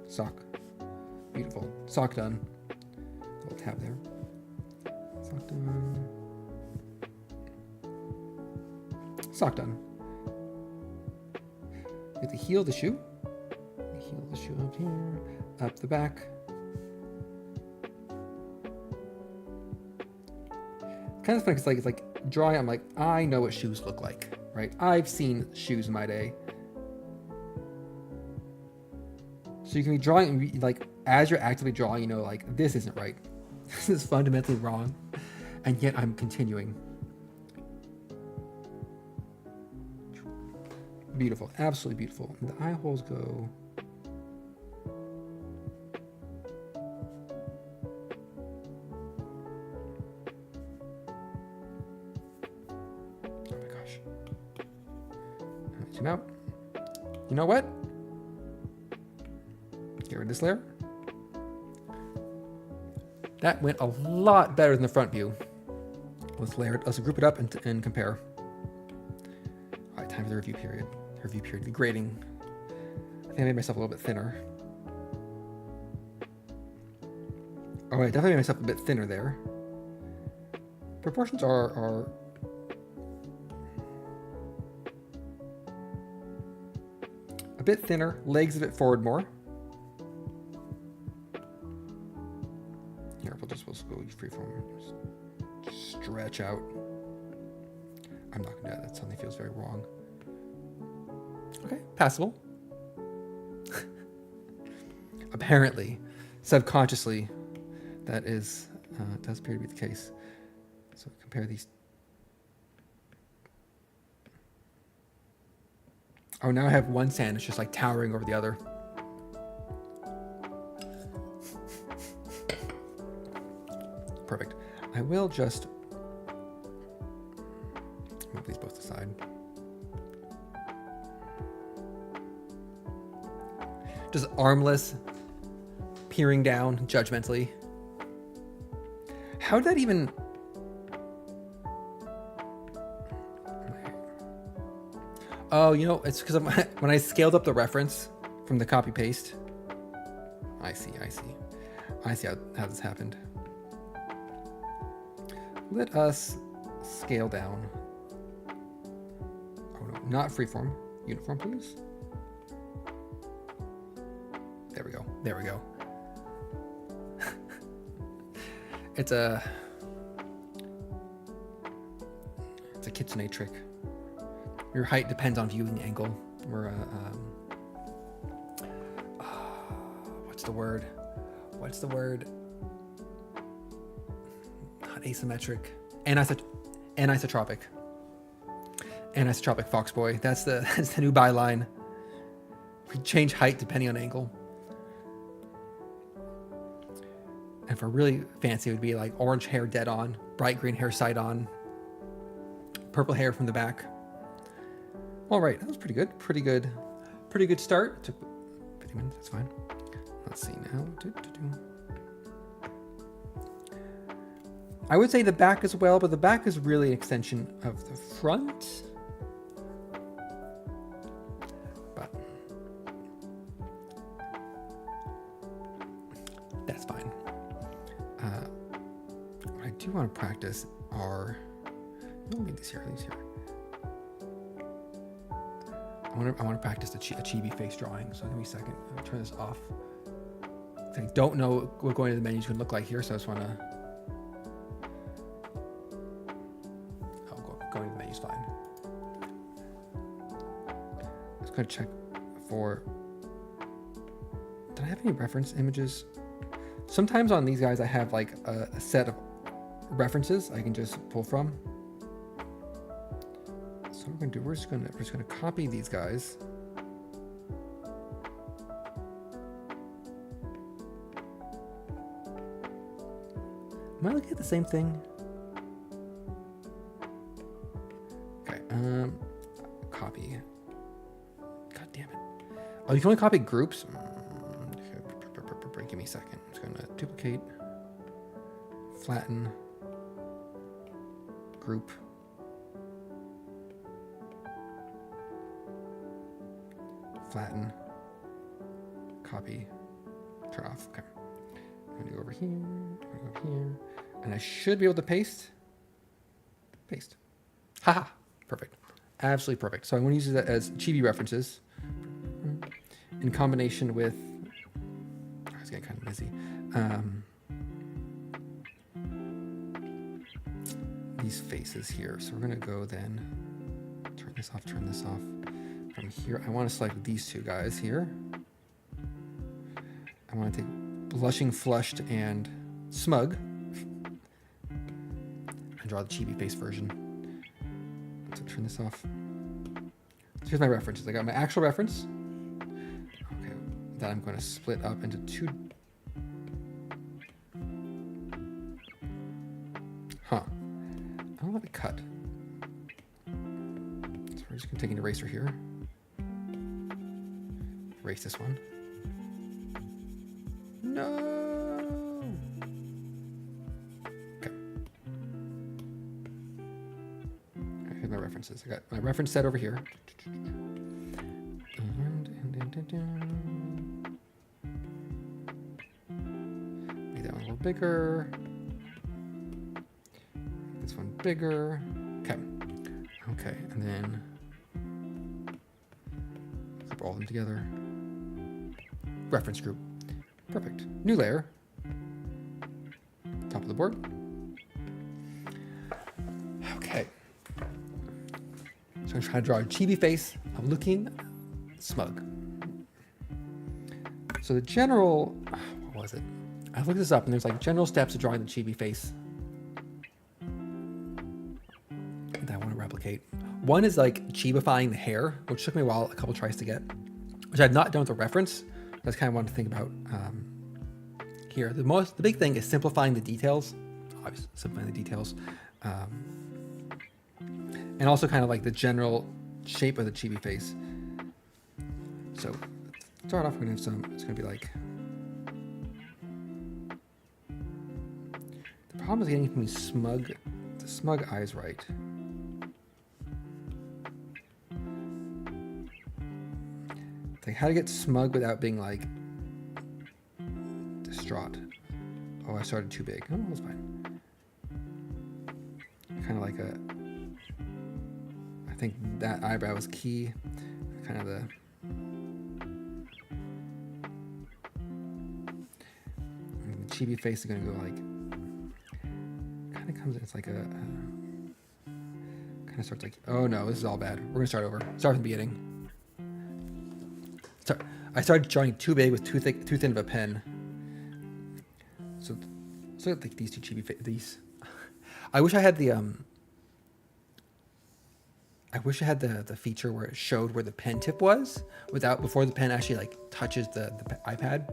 Beautiful. Sock done. Little tab there. Sock done. Sock done. Get the heel of the shoe. The heel of the shoe up here, up the back. Kind of funny because it's like drawing. I'm like, I know what shoes look like, right? I've seen shoes in my day. So you can be drawing like as you're actively drawing, you know, like this isn't right. This is fundamentally wrong, and yet I'm continuing. Beautiful, absolutely beautiful. And the eye holes go. Oh my gosh. Zoom out. You know what? Get rid of this layer. That went a lot better than the front view. Let's layer it. Let's group it up and compare. All right, time for the review period. The grading. I think I made myself a little bit thinner. Oh, I definitely made myself a bit thinner there. Proportions are a bit thinner. Legs a bit forward more. Here, we'll just go freeform. Just stretch out. I'm not gonna do that. That suddenly feels very wrong. Okay, passable. Apparently, subconsciously, that is does appear to be the case. So compare these. Oh, now I have one sand. It's just like towering over the other. Perfect. I will just move these both aside. Just armless, peering down judgmentally. How did that even... Oh, you know, it's because when I scaled up the reference from the copy paste, I see. I see how this happened. Let us scale down. Oh no, not freeform. Uniform, please. There we go. There we go. It's a kitsune trick. Your height depends on viewing angle. We're what's the word? Not asymmetric. Anisotropic. Anisotropic foxboy. That's the new byline. We change height depending on angle. And for really fancy, it would be like orange hair dead on, bright green hair side on, purple hair from the back. All right, that was pretty good. Pretty good start. Took 50 minutes, that's fine. Let's see now. I would say the back as well, but the back is really an extension of the front. But that's fine. What I do want to practice are, let me these here. I want to practice a chibi face drawing. So give me a second. I'll turn this off. I don't know what going to the menu is going to look like here, so I just want to. Going to the menu is fine. Just going to check for. Did I have any reference images? Sometimes on these guys, I have like a set of references I can just pull from. So what we're gonna do, we're just gonna copy these guys. Am I looking at the same thing? Okay, copy. God damn it. Oh, you can only copy groups? Give me a second. I'm just gonna duplicate, flatten, group. Flatten, copy, turn off. Okay. I'm gonna go over here, and I should be able to paste. Haha, perfect. Absolutely perfect. So I'm gonna use that as chibi references in combination with, I was getting kind of busy. These faces here. So we're gonna go then, turn this off. From here, I want to select these two guys here. I want to take Blushing, Flushed, and Smug and draw the chibi face version. So turn this off. So here's my references. I got my actual reference. Okay, that I'm going to split up into two. I don't have a cut. So we're just going to take an eraser here. Erase this one. No. Okay. Here's my references. I got my reference set over here. Make that one a little bigger. Make this one bigger. Okay. Okay, and then group all of them together. Reference group. Perfect. New layer. Top of the board. Okay. So I'm trying to draw a chibi face. I'm looking smug. So the general, what was it? I looked this up and there's like general steps to drawing the chibi face that I want to replicate. One is like chibifying the hair, which took me a while, a couple tries to get, which I've not done with a reference. That's kind of what I want to think about here. The big thing is simplifying the details. Obviously, simplifying the details. And also kind of like the general shape of the chibi face. So to start off, we're gonna have some, it's gonna be like, the problem is getting the smug eyes right. Like how to get smug without being like foxtrot. Oh, I started too big. Oh, that's fine. Kind of like a... I think that eyebrow is key. Kind of the... And the chibi face is going to go like... Kind of comes in, it's like a... kind of starts like... Oh no, this is all bad. We're going to start over. Start from the beginning. I started drawing too big with too thin of a pen. So like these two chibi these. I wish I had the I wish I had the feature where it showed where the pen tip was before the pen actually like touches the iPad.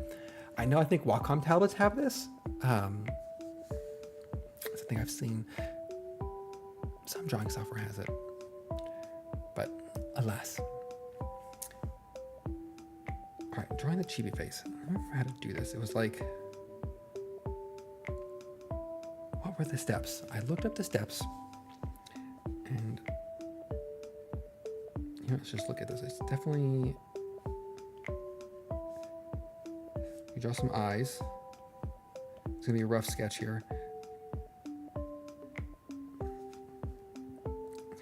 I think Wacom tablets have this. It's a thing I've seen. Some drawing software has it, but alas. All right, drawing the chibi face. I remember how to do this. It was like, what were the steps? I looked up the steps, and let's just look at this. It's definitely, you draw some eyes. It's gonna be a rough sketch here.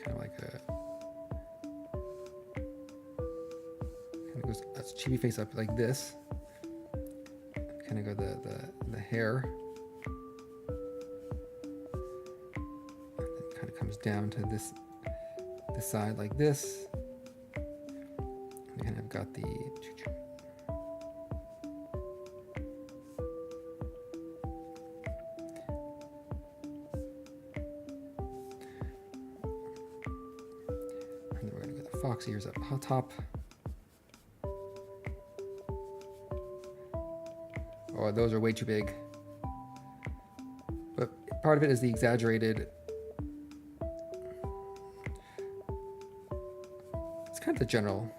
Kind of like goes that's chibi face up like this. Kind of go the hair. And it kind of comes down to this side like this. And kind of got the and then we're gonna get the fox ears up top. Oh, those are way too big. But part of it is the exaggerated. It's kind of the general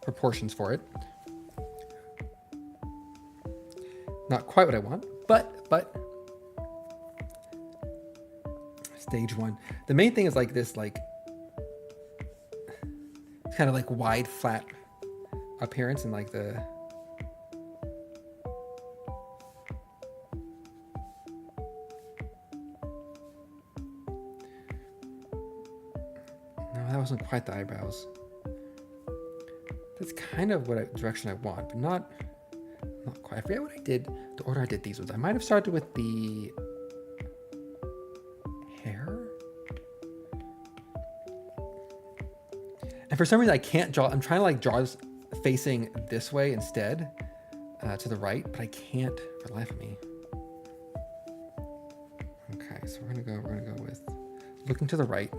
proportions for it. Not quite what I want, but stage one. The main thing is like this, like it's kind of like wide, flat appearance and like the. That wasn't quite the eyebrows. That's kind of what direction I want, but not quite. I forget what I did. The order I did these was I might have started with the hair, and for some reason I can't draw. I'm trying to like draw this facing this way instead, to the right, but I can't for the life of me. Okay, so we're gonna go with looking to the right.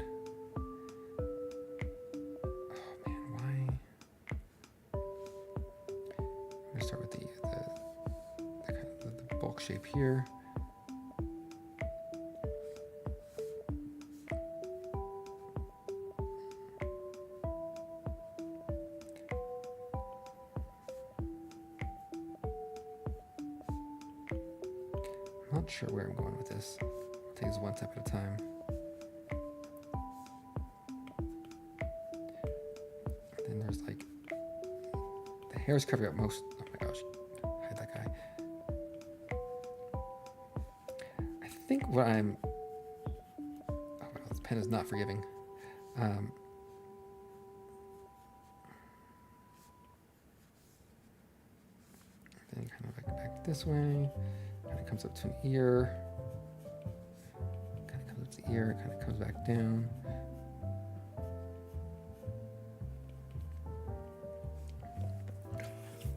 Shape here. I'm not sure where I'm going with this. I'll take this one step at a time. And then there's like the hair's covering up most. Oh my gosh, hide that guy. I think what I'm... Oh, wow, this pen is not forgiving. Then kind of like back this way. Kind of comes up to an ear. Kind of comes up to the ear. Kind of comes back down.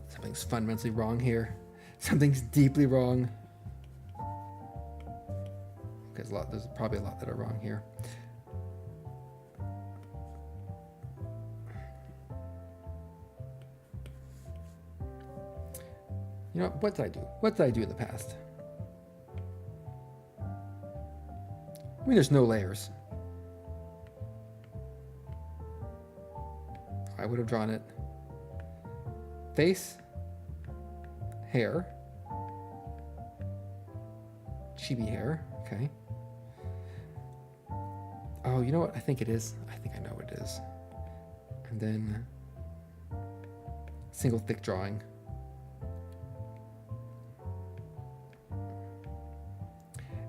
Something's fundamentally wrong here. Something's deeply wrong. There's probably a lot that are wrong here. You know, what did I do? What did I do in the past? I mean, there's no layers. I would have drawn it. Face, hair, chibi hair, okay. Oh, you know what? I think it is. I think I know what it is. And then single thick drawing.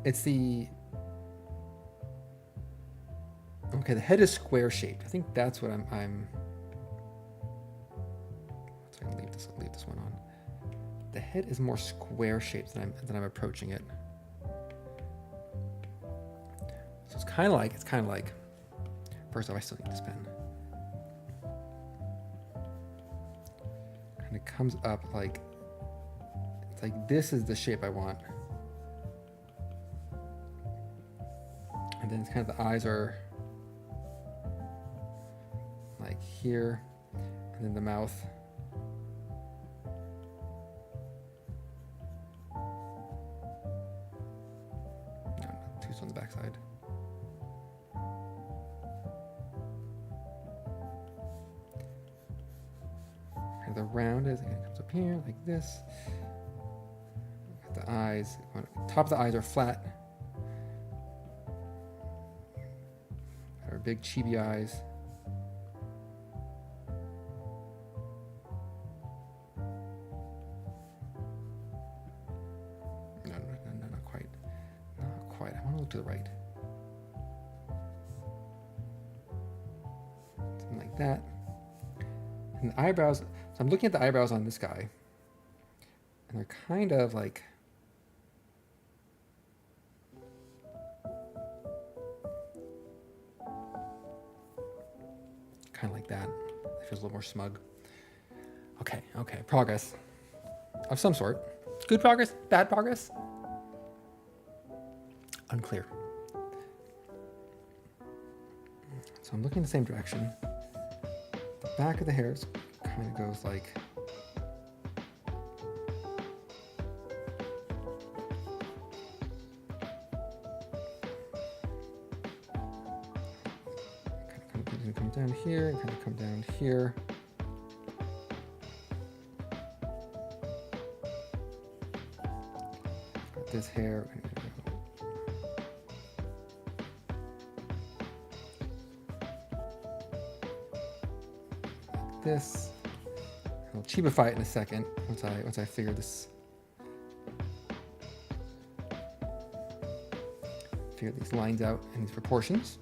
It's the... Okay, the head is square shaped. I think that's what I'm so I can leave this one on. The head is more square shaped than I'm approaching it. So it's kind of like, first off, I still need this pen. And it comes up like, it's like this is the shape I want. And then it's kind of the eyes are like here, and then the mouth. No, two's on the back side. And the round is, again, it comes up here like this. The eyes, top of the eyes are flat. Our big chibi eyes. No, not quite. Not quite. I want to look to the right. Something like that. And the eyebrows, so I'm looking at the eyebrows on this guy. And they're kind of like, that. It feels a little more smug. Okay, progress of some sort. Good progress, bad progress? Unclear. So I'm looking in the same direction. The back of the hairs kind of goes like, come down here and kind of come down here. Got this hair. Like this. I'll cheapify it in a second once I figure this. Figure these lines out and these proportions.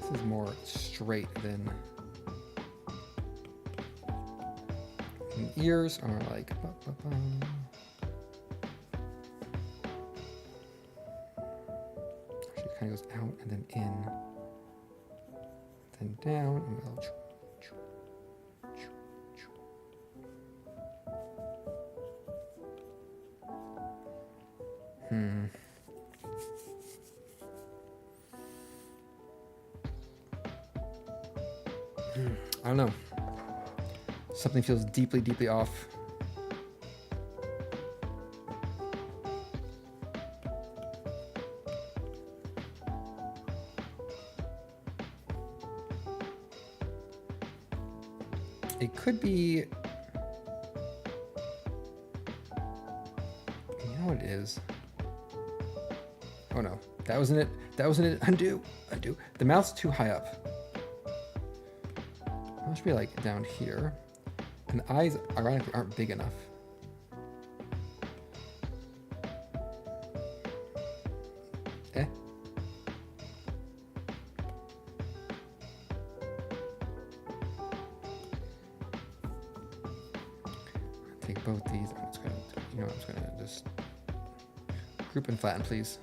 This is more straight than ears are like Actually, it kind of goes out and then in, then down, and we'll I don't know. Something feels deeply, deeply off. It could be, you know what it is? Oh no, that wasn't it. That wasn't it. Undo. The mouth's too high up. It must be like down here. And the eyes, ironically, aren't big enough. Take both these. I'm just gonna just group and flatten, please.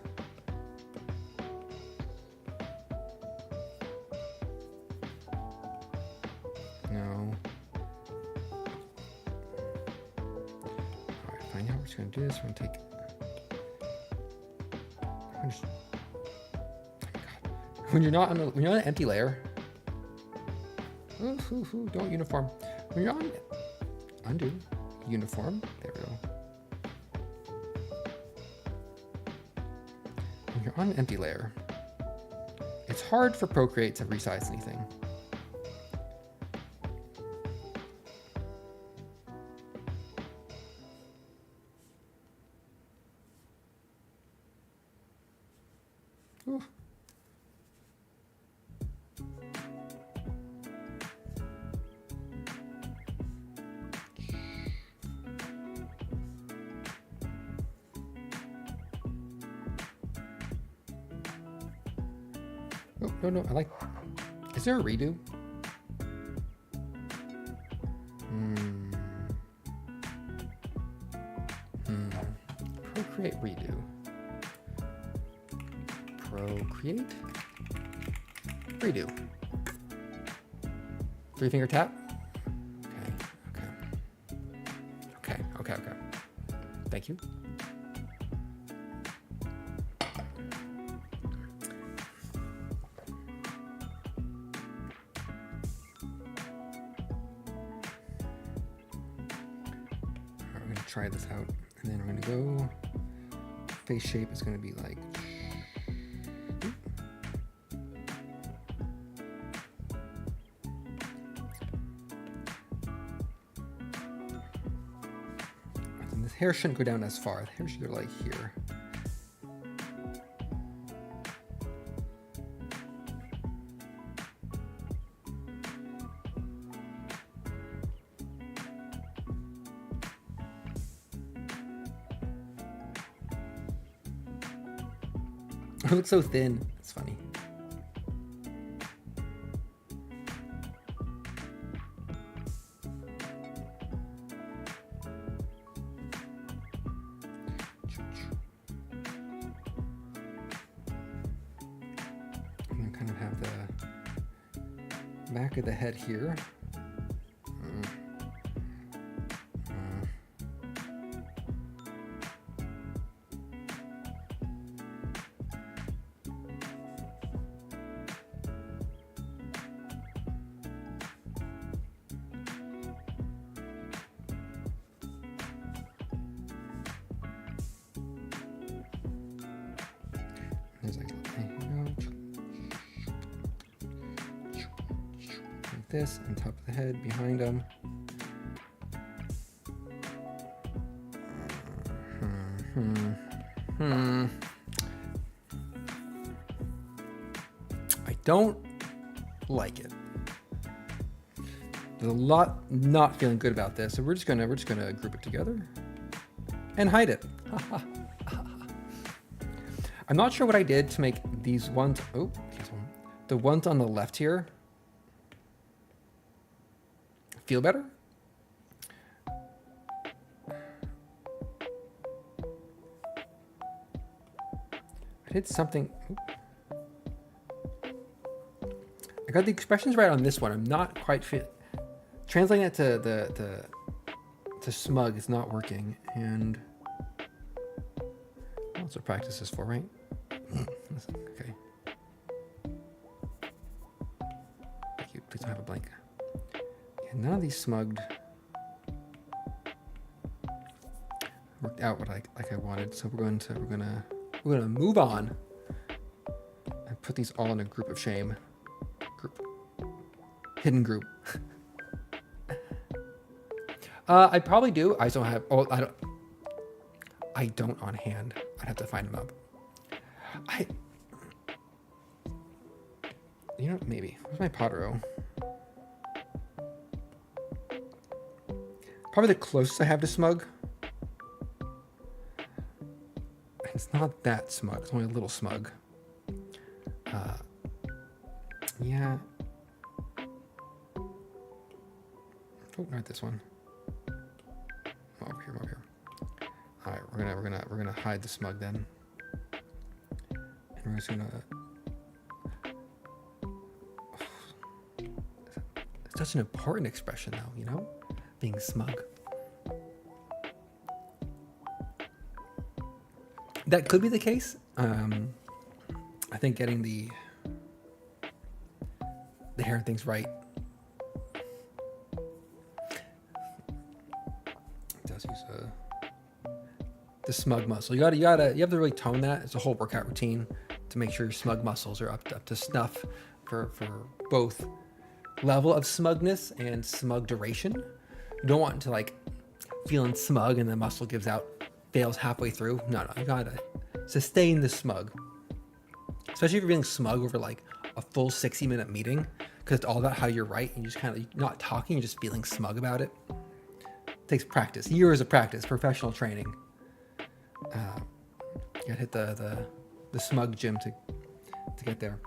We're gonna do this. We're gonna take. Oh my God. When you're not on an empty layer. Don't uniform. When you're on undo uniform. There we go. When you're on an empty layer, it's hard for Procreate to resize anything. Ooh. Oh, no, I like... Is there a redo? Procreate, redo. Procreate, redo. 3-finger tap. Okay. Thank you. We're gonna try this out, and then we're gonna go. Face shape is gonna be like. And this hair shouldn't go down as far. The hair should go like here. It looks so thin. It's funny. I'm gonna kind of have the back of the head here. This on top of the head, behind him. I don't like it. There's a lot not feeling good about this, so we're just gonna group it together and hide it. I'm not sure what I did to make these ones. Oh, the ones on the left here feel better. I did something. I got the expressions right on this one. I'm not quite translating it to smug is not working, and that's what practice is for, right? Okay. Thank you. Please don't have a blank. None of these smugged worked out what like I wanted, so we're gonna move on and put these all in a group of shame. Hidden group. I probably do. I just don't have. Oh, I don't on hand. I'd have to find them up. You know, maybe. Where's my Potero? Probably the closest I have to smug. It's not that smug. It's only a little smug. Yeah. Oh, not this one. Over here. All right, we're gonna hide the smug then, and we're just gonna. It's such an important expression, though. You know. Being smug. That could be the case. I think getting the hair and things right does use the smug muscle. You have to really tone that. It's a whole workout routine to make sure your smug muscles are up to snuff for both level of smugness and smug duration. You don't want to like feeling smug and the muscle gives out, fails halfway through. No, you gotta sustain the smug. Especially if you're feeling smug over like a full 60-minute meeting, because it's all about how you're right and you just kind of not talking, you're just feeling smug about it. It takes practice, years of practice, professional training. You gotta hit the smug gym to get there.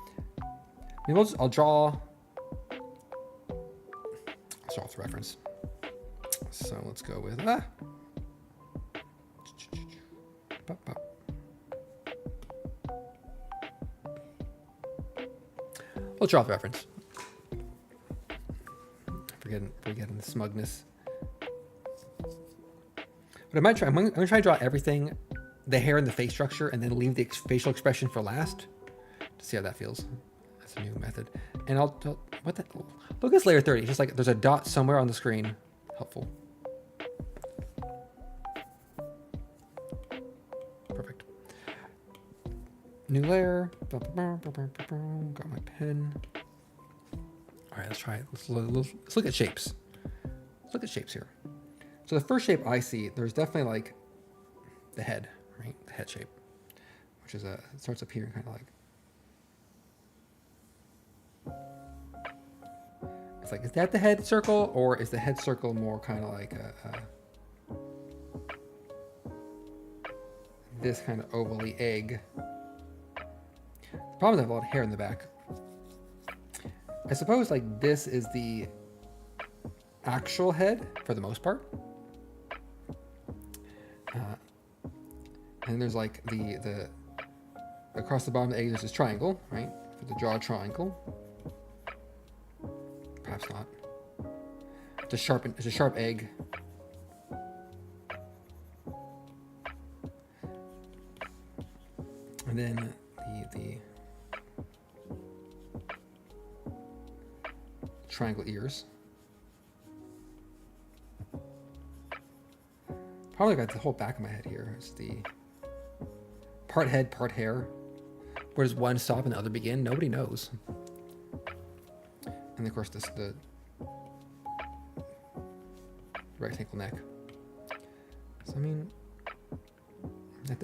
Maybe I'll draw. I'll draw the reference. So let's go with We'll draw the reference. Forgetting the smugness. But I might try. I'm gonna try to draw everything, the hair and the face structure, and then leave the facial expression for last to see how that feels. That's a new method. And I'll what the look at this layer 30. Just like there's a dot somewhere on the screen. Helpful. Perfect. New layer. Got my pen. All right, let's try it. Let's look at shapes. Let's look at shapes here. So the first shape I see, there's definitely like the head, right? The head shape, which is it starts up here, kind of like. It's like, is that the head circle, or is the head circle more kind of like this kind of ovally egg? The problem is I have a lot of hair in the back. I suppose like this is the actual head for the most part. And there's like the across the bottom of the egg, there's this triangle, right? For the jaw triangle. Perhaps not. It's a sharp egg. And then the triangle ears. Probably got the whole back of my head here. It's the part head, part hair. Where does one stop and the other begin? Nobody knows. And of course, the rectangle neck. So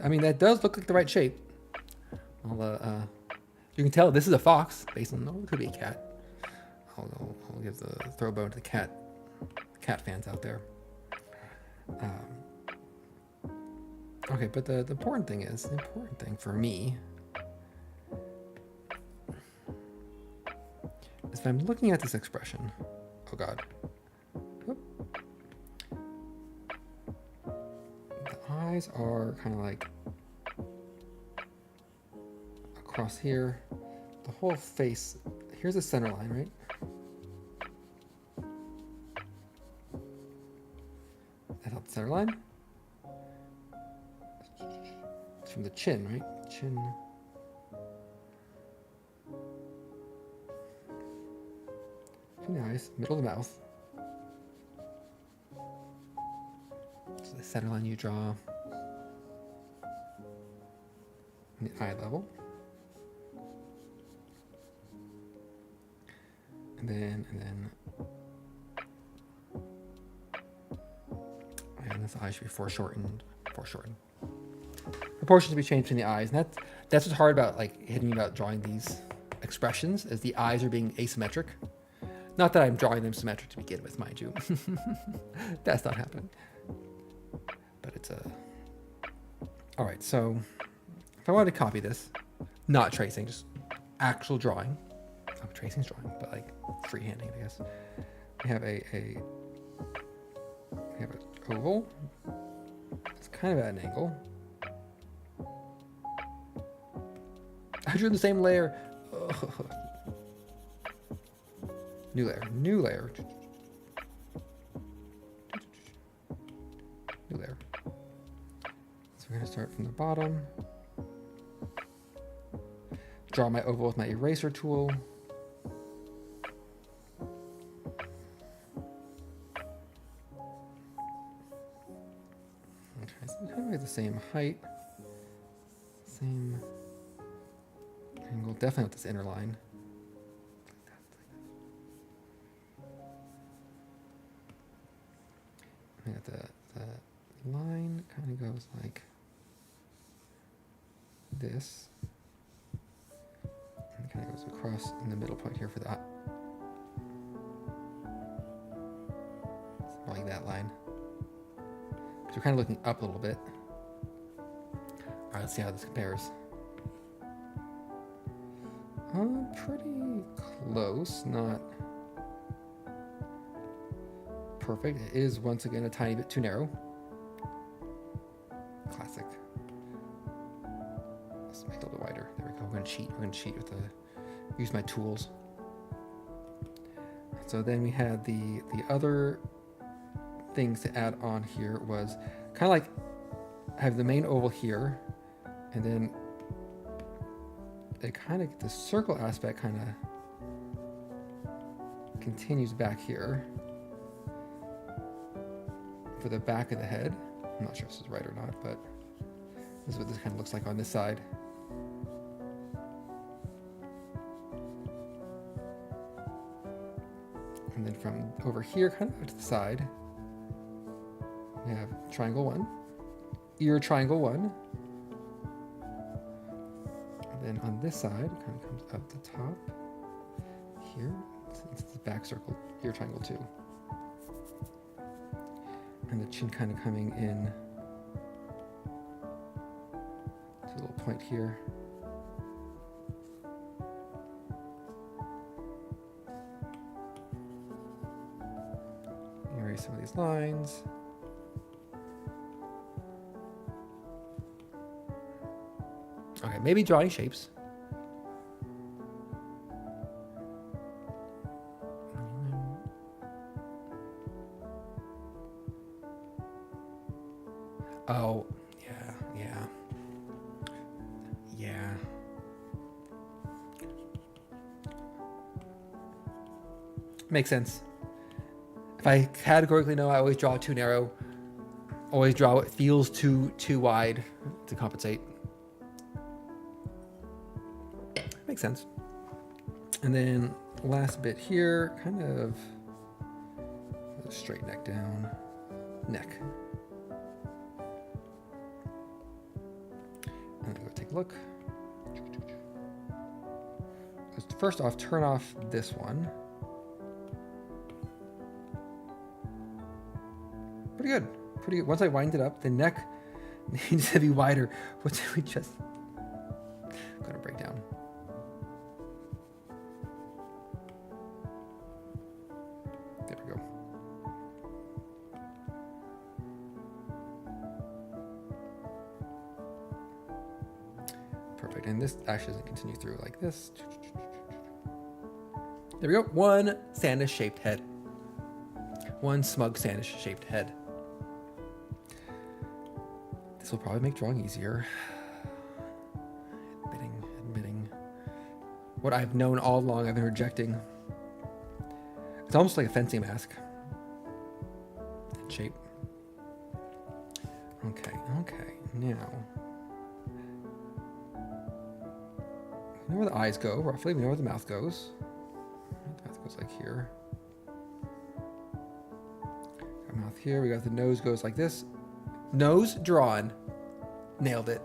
I mean that does look like the right shape. I'll, you can tell this is a fox based on, it could be a cat. I'll give the throw bone to the cat fans out there. Okay, but the important thing for me is if I'm looking at this expression, oh God, whoop, the eyes are kind of like across here, the whole face, here's the center line, right? That helps the center line. It's from the chin, right? Chin. From the eyes, middle of the mouth. So the center line you draw. And the eye level. And then this eye should be foreshortened. Proportions to be changed in the eyes, and that's what's hard about like hitting about drawing these expressions, is the eyes are being asymmetric. Not that I'm drawing them symmetric to begin with, mind you. That's not happening. But it's all right. So if I wanted to copy this, not tracing, just actual drawing. Oh, tracing's drawing, but like freehanding, I guess. We have an oval. It's kind of at an angle. I drew the same layer. Ugh. New layer. New layer. So we're going to start from the bottom. Draw my oval with my eraser tool. Okay, so kind of get the same height. Same angle. Definitely with this inner line. And the line kind of goes like this. And it kind of goes across in the middle point here for that. It's like that line. So we're kind of looking up a little bit. All right, let's see how this compares. Pretty close, not perfect. It is once again a tiny bit too narrow. Classic. Let's make it a little bit wider. There we go. We're gonna cheat with use my tools. So then we had the other things to add on here was kind of like I have the main oval here, and then it kind of, the circle aspect kind of continues back here for the back of the head. I'm not sure if this is right or not, but this is what this kind of looks like on this side. And then from over here, kind of to the side, we have triangle 1, ear triangle 1. And then on this side, it kind of comes up the top here. It's the back circle, ear triangle 2. And the chin kind of coming in to a little point here. Erase some of these lines. Okay, maybe drawing shapes. Oh, yeah. Makes sense. If I categorically know, I always draw too narrow. Always draw what feels too wide to compensate. Makes sense. And then last bit here, kind of straight neck down, neck. And then go take a look. Let's first off turn off this one. Pretty good. Pretty good. Once I wind it up, the neck needs to be wider. What did we just? I'm gonna break down. There we go. Perfect. And this actually doesn't continue through like this. There we go. One Sandus-shaped head. One smug Sandus-shaped head. This will probably make drawing easier. Admitting. What I've known all along, I've been rejecting. It's almost like a fencing mask. Shape. Okay. Now, we know where the eyes go, roughly. We know where the mouth goes. The mouth goes like here. Got mouth here. We got the nose goes like this. Nose drawn. Nailed it.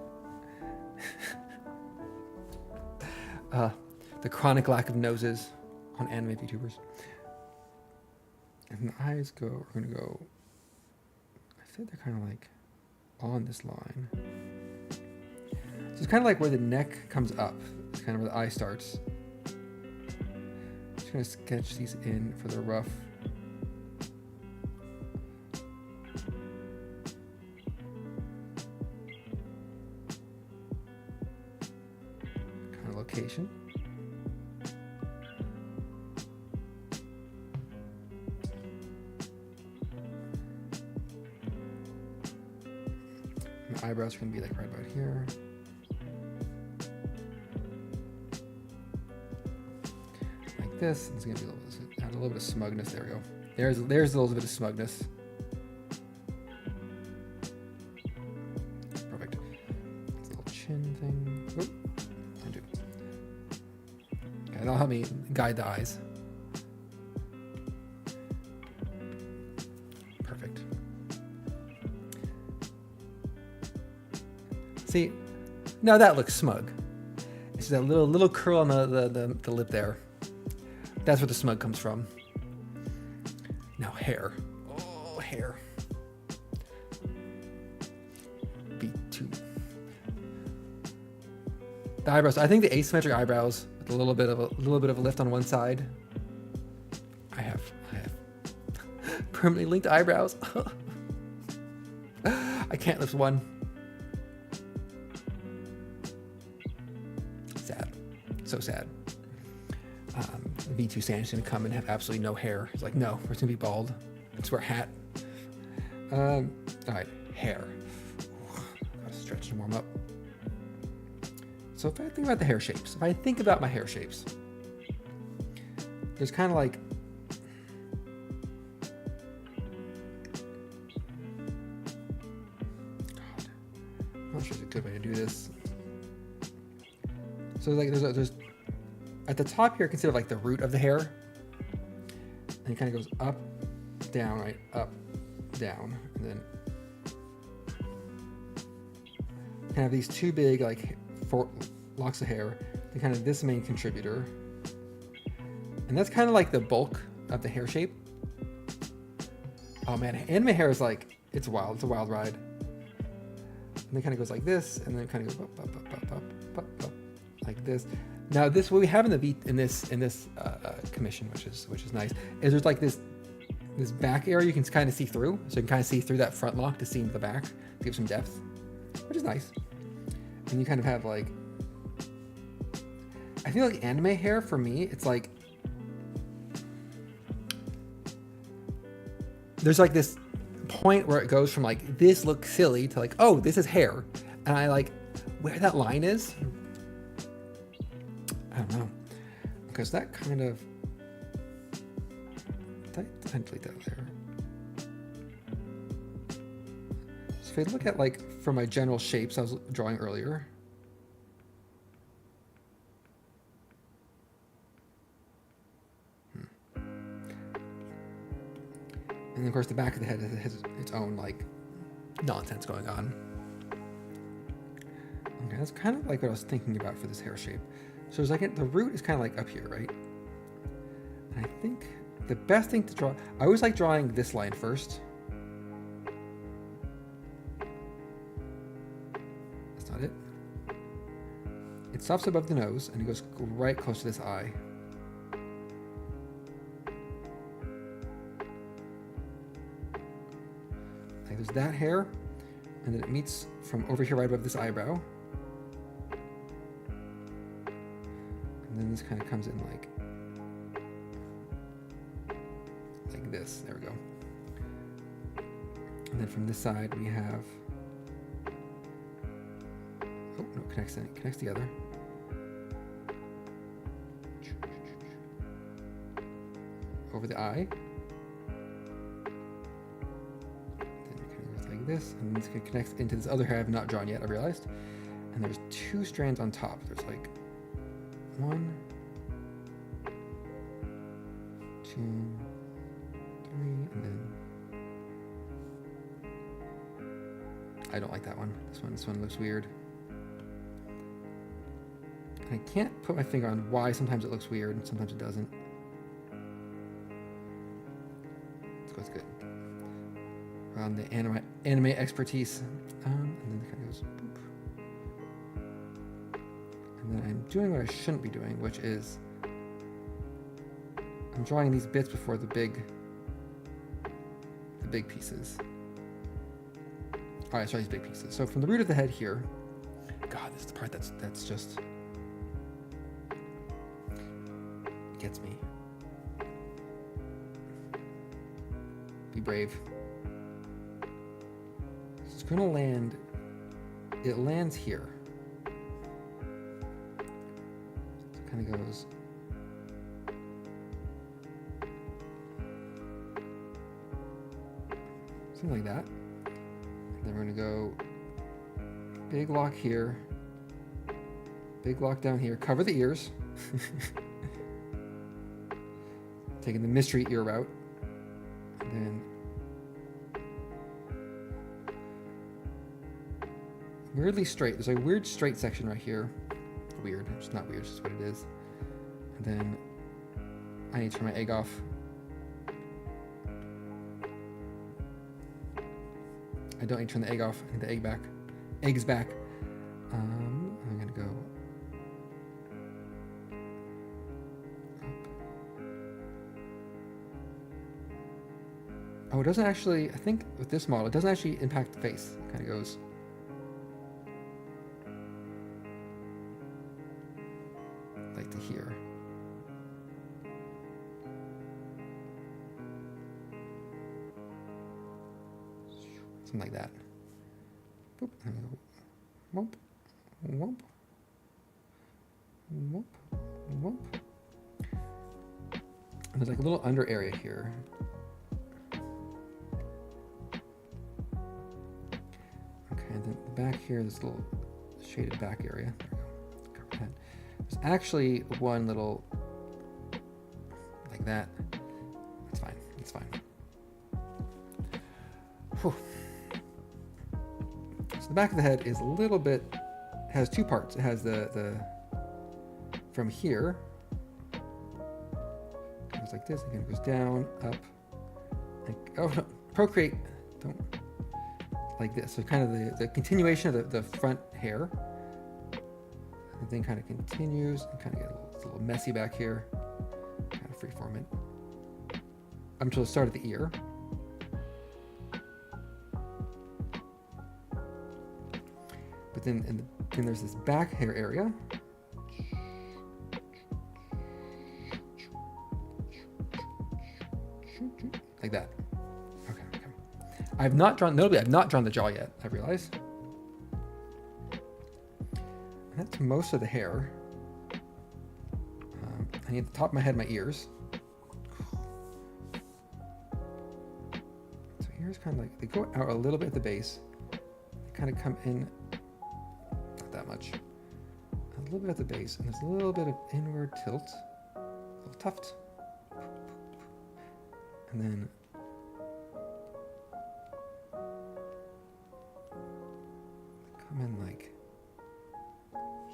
The chronic lack of noses on anime VTubers. And the eyes go, we're going to go, I think they're kind of like on this line. So it's kind of like where the neck comes up. It's kind of where the eye starts. Just going to sketch these in for the rough. Kind of location. Eyebrows are going to be like right about here. Like this. It's going to be add a little bit of smugness. There we go. There's a little bit of smugness. Perfect. This little chin thing. Oop. Okay, that'll help me guide the eyes. Perfect. See, now that looks smug. It's that little curl on the lip there. That's where the smug comes from. Now hair. Oh, hair. B2. The eyebrows. I think the asymmetric eyebrows with a little bit of a lift on one side. I have permanently linked eyebrows. I can't lift one. Sad. So sad. V2 Sandy's gonna come and have absolutely no hair. He's like, no, we're just gonna be bald. Just wear a hat. All right, hair. Gotta stretch and warm up. So if I think about the hair shapes, if I think about my hair shapes, there's kind of like, God, I'm not sure it's a good way to do this. So like there's at the top here, consider like the root of the hair, and it kind of goes up, down, right, up, down, and then kind of have these two big like four locks of hair. Then kind of this main contributor, and that's kind of like the bulk of the hair shape. Oh man, anime hair is like, it's wild. It's a wild ride. And then it kind of goes like this, and then it kind of goes up, up, up, up, up, up, up, like this. Now this, what we have in this commission, which is nice, is there's like this back area you can kind of see through, so you can kind of see through that front lock to see into the back to give some depth, which is nice. And you kind of have like, I feel like anime hair for me, it's like there's like this point where it goes from like this looks silly to like, oh, this is hair, and I like where that line is. I don't know, because that kind of, I delete that there. So if I look at like for my general shapes I was drawing earlier, and of course the back of the head has its own like nonsense going on. Okay, that's kind of like what I was thinking about for this hair shape. So there's like the root is kind of like up here, right? And I think the best thing to draw, I always like drawing this line first. That's not it. It stops above the nose and it goes right close to this eye. Like there's that hair, and then it meets from over here right above this eyebrow. And then this kind of comes in like this. There we go. And then from this side we have, oh no, connects together. Over the eye. Then it kind of goes like this, and this connects into this other hair I have not drawn yet, I realized. And there's two strands on top. There's like 1, 2, 3, and then I don't like that one. This one looks weird. And I can't put my finger on why sometimes it looks weird and sometimes it doesn't. It's good. Around the anime expertise. And then it kind of goes boop. And then I'm doing what I shouldn't be doing, which is I'm drawing these bits before the big pieces. All right, sorry, these big pieces. So from the root of the head here, God, this is the part that's just gets me. Be brave. So it's gonna land. It lands here. So it kind of goes. Something like that. And then we're gonna go big lock here, big lock down here, cover the ears. Taking the mystery ear route. And then weirdly straight. There's a weird straight section right here. Weird, it's not weird, it's just what it is. And then I need to turn my egg off. I don't need to turn the egg off. I need the egg back. Egg's back. I'm gonna go Oh, it doesn't actually, I think with this model, it doesn't actually impact the face. It kind of goes like to here. Something like that. Boop. Whoop. Whoop. Whoop. Whoop. And there's like a little under area here. Okay, and then the back here, this little shaded back area. There we go. Cover that. There's actually one little, like that. It's fine. It's fine. Whew. So the back of the head is a little bit, has two parts. It has the from here, goes like this, again it goes down, up, and, oh no, procreate, don't, like this. So kind of the continuation of the front hair. The thing kind of continues and kind of get a little messy back here, kind of freeform it until the start of the ear. But then, then there's this back hair area. Like that. Okay, okay. I've not drawn, notably, I've not drawn the jaw yet, I realize. And that's most of the hair. I need the top of my head, my ears. So ears kind of like, they go out a little bit at the base. They kind of come in, not that much. A little bit at the base, and there's a little bit of inward tilt, a little tuft. And then come in like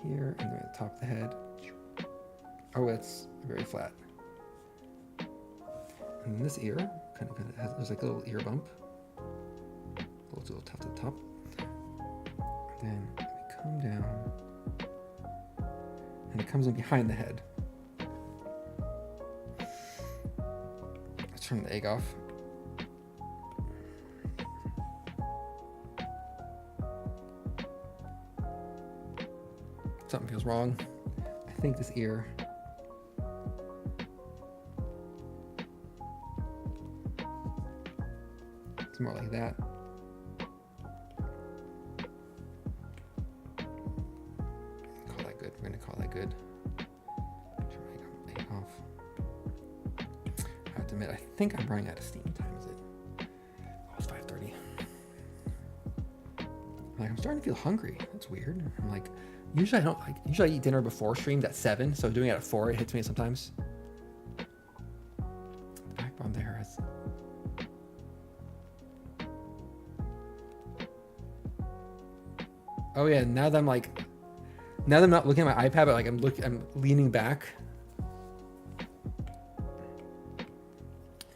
here, and then at the top of the head. Oh, it's very flat. And then this ear kind of has, there's like a little ear bump, a little tuft at the top. Then we come down, and it comes in behind the head. Let's turn the egg off. Something feels wrong. I think this ear. It's more like that. Call that good. We're gonna call that good. Turn my egg off. I have to admit, I think I'm running out of steam. What time is it? Oh, it's 5:30. Like, I'm starting to feel hungry. That's weird. I'm like, usually I don't like. Usually I eat dinner before streams at 7, so doing it at 4, it hits me sometimes. The backbone there is. Oh yeah, now that I'm like, now that I'm not looking at my iPad, but like I'm leaning back.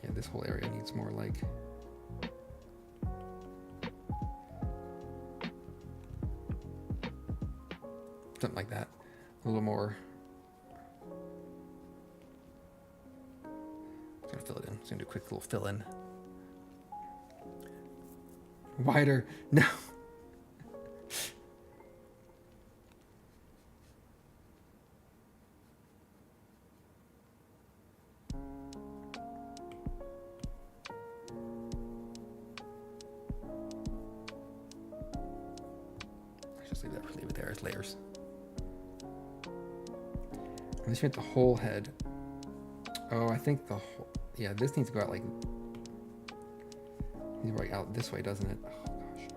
Yeah, this whole area needs more like. Something like that, a little more. I'm gonna fill it in. I'm gonna do a quick little fill in. Wider, no. Let's just leave it there as layers. I'm just the whole head. Oh, I think the whole, yeah, this needs to go out like, needs to go out this way, doesn't it? Oh gosh.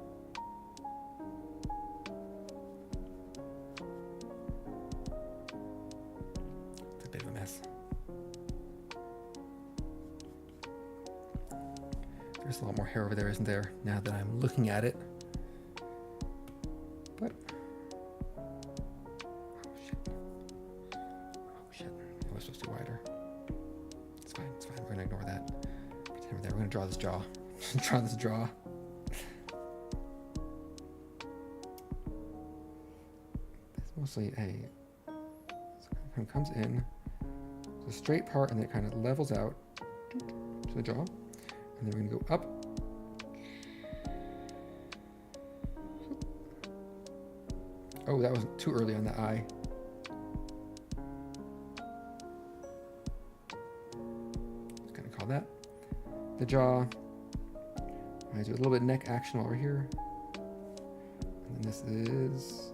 It's a bit of a mess. There's a lot more hair over there, isn't there? Now that I'm looking at it. But supposed to be wider. It's fine, it's fine. We're gonna ignore that. Pretend we're there. We're gonna draw this jaw. Draw this jaw. It's mostly a, so it kind of comes in, it's a straight part, and then it kind of levels out to the jaw. And then we're gonna go up. Oh, that was too early on the eye. Just gonna call that the jaw. I'm gonna do a little bit of neck action while we're here. And then this is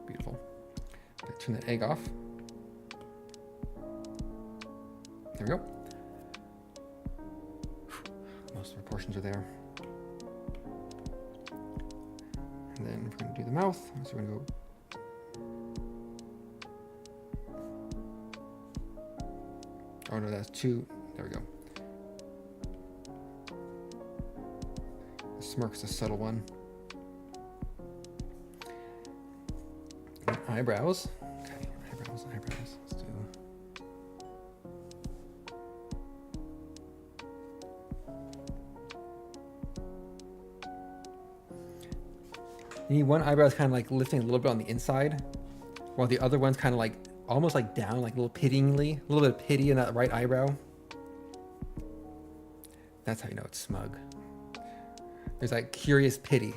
beautiful. Turn that egg off. There we go. Most of the portions are there. And then we're going to do the mouth. So we're going to go. Oh no, that's two. There we go. The smirk's a subtle one. And eyebrows. Okay, eyebrows. Let's do. You need one eyebrow is kind of like lifting a little bit on the inside, while the other one's kind of like almost like down, like a little pityingly, a little bit of pity in that right eyebrow. That's how you know it's smug. There's that curious pity.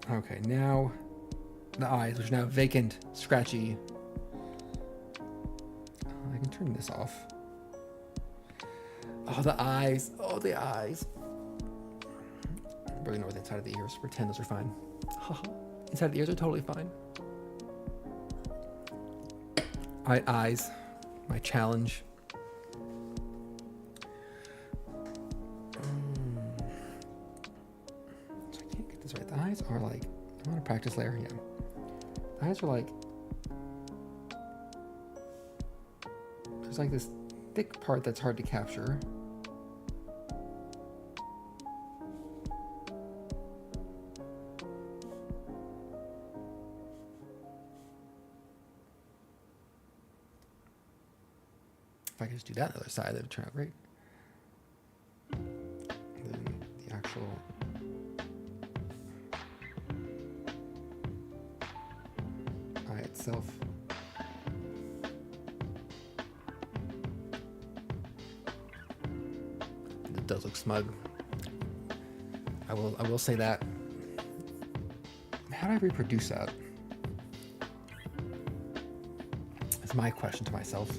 Okay, now the eyes, which are now vacant, scratchy. I can turn this off. Oh, the eyes. Oh, the eyes. Really know the inside of the ears. Pretend those are fine. Inside of the ears are totally fine. All right, eyes. My challenge. So I can't get this right. The eyes are like, I want to practice layer. Yeah. The eyes are like, there's like this thick part that's hard to capture. If I could just do that on the other side, that would turn out great. And then the actual eye itself. It does look smug. I will say that. How do I reproduce that? That's my question to myself.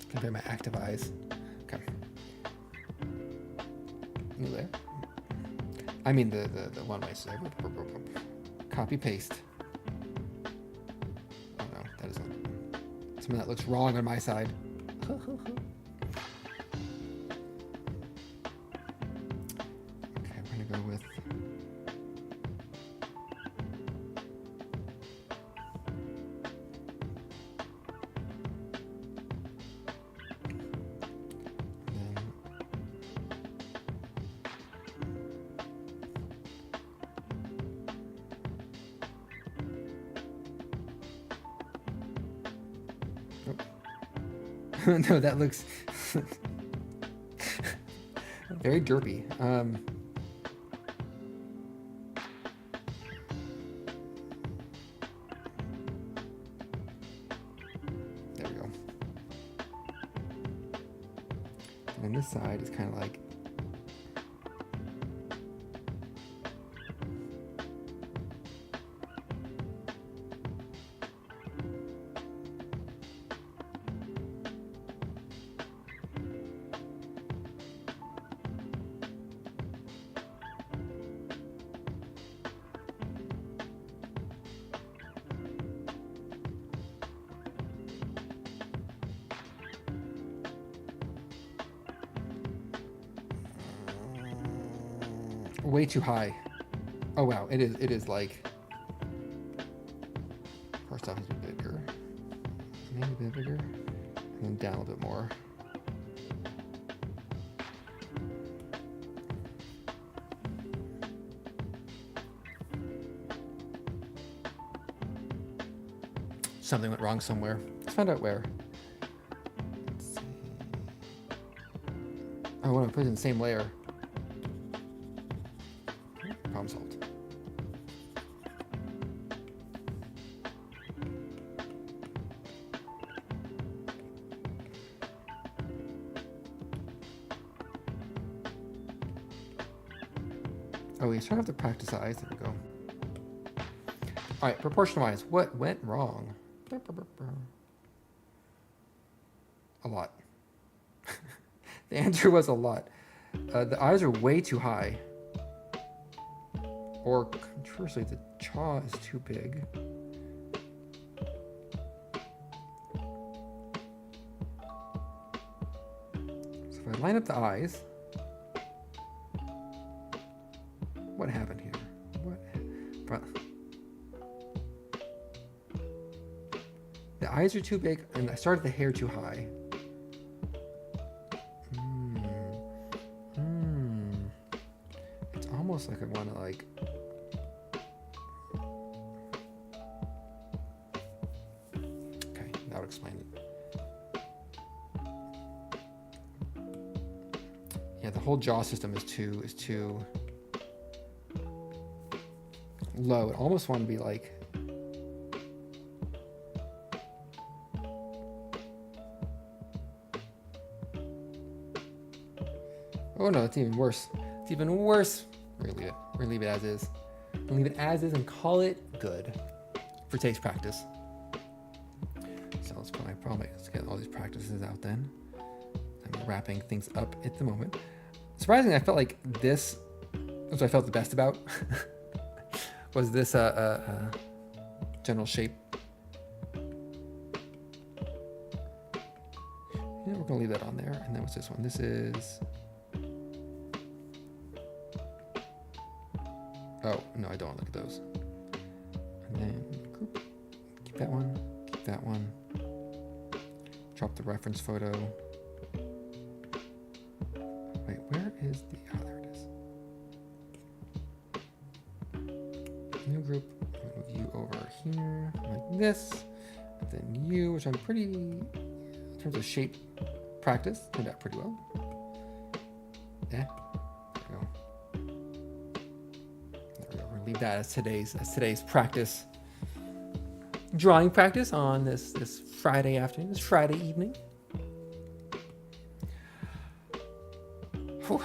Compare my active eyes. Okay. New layer. I mean the one way. So copy paste. Oh no, that is something that looks wrong on my side. Okay, we're gonna go with. No, that looks very derpy. There we go. And then this side is kind of like way too high. Oh wow, it is like, first off, it's a bit bigger, maybe a bit bigger, and then down a little bit more. Something went wrong somewhere. Let's find out where. Let's see. I want to put it in the same layer. Problem solved. Oh, we sort of have to practice eyes. There we go. All right, proportion wise, what went wrong? A lot. The answer was a lot. The eyes are way too high. Or conversely, the jaw is too big. So if I line up the eyes, what happened here? The eyes are too big, and I started the hair too high. It's almost like I want to like. Okay, that would explain it. Yeah, the whole jaw system is too low. It almost want to be like. Oh no, it's even worse. It's even worse. We're gonna leave it. We're gonna leave it as is. We're gonna leave it as is and call it good for today's practice. So let's get all these practices out then. I'm wrapping things up at the moment. Surprisingly, I felt like this was what I felt the best about. Was this general shape. Yeah, we're gonna leave that on there. And then what's this one? This is. Oh, no, I don't want to look at those. And then group. Keep that one. Keep that one. Drop the reference photo. Wait, where is the... Oh, there it is. New group. Move you over here like this. And then you, which I'm pretty... In terms of shape practice, turned out pretty well. Yeah. Leave that as today's practice, drawing practice on this Friday afternoon, this Friday evening. Whew.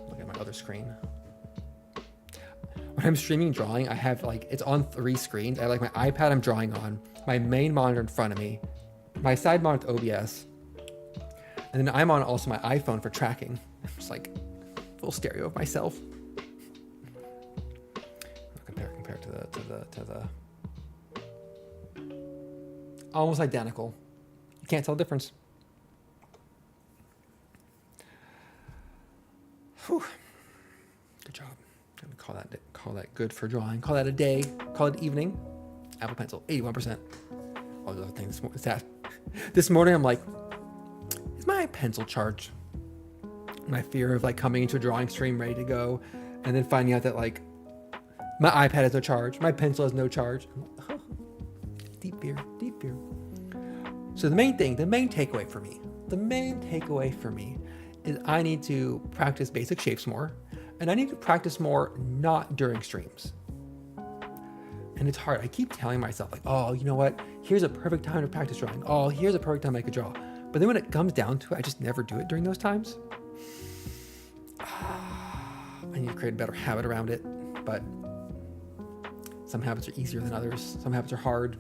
Look at my other screen. When I'm streaming drawing, I have it's on 3 screens. I have my iPad I'm drawing on, my main monitor in front of me, my side monitor with OBS, and then I'm on also my iPhone for tracking. I'm just full stereo of myself. Compare to the almost identical. You can't tell the difference. Whew. Good job. I'm gonna call that good for drawing. Call that a day. Call it evening. Apple Pencil, 81%. All the other things. This morning I'm like, is my pencil charged? My fear of coming into a drawing stream ready to go, and then finding out that my iPad has no charge, my pencil has no charge. Deep fear. So the main takeaway for me is I need to practice basic shapes more, and I need to practice more not during streams. And it's hard. I keep telling myself oh, you know what? Here's a perfect time to practice drawing. Oh, here's a perfect time I could draw. But then when it comes down to it, I just never do it during those times. I need to create a better habit around it, but some habits are easier than others. Some habits are hard.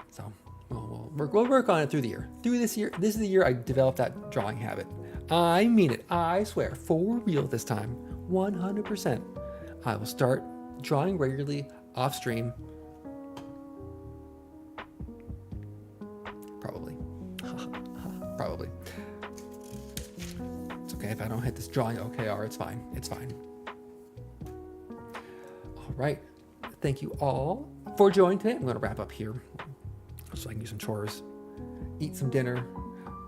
So we'll work on it through the year. Through this year, this is the year I developed that drawing habit. I mean it. I swear, for real this time, 100%. I will start drawing regularly off stream. Probably. Okay, if I don't hit this drawing OKR, it's fine. All right. Thank you all for joining today. I'm going to wrap up here so I can do some chores, eat some dinner,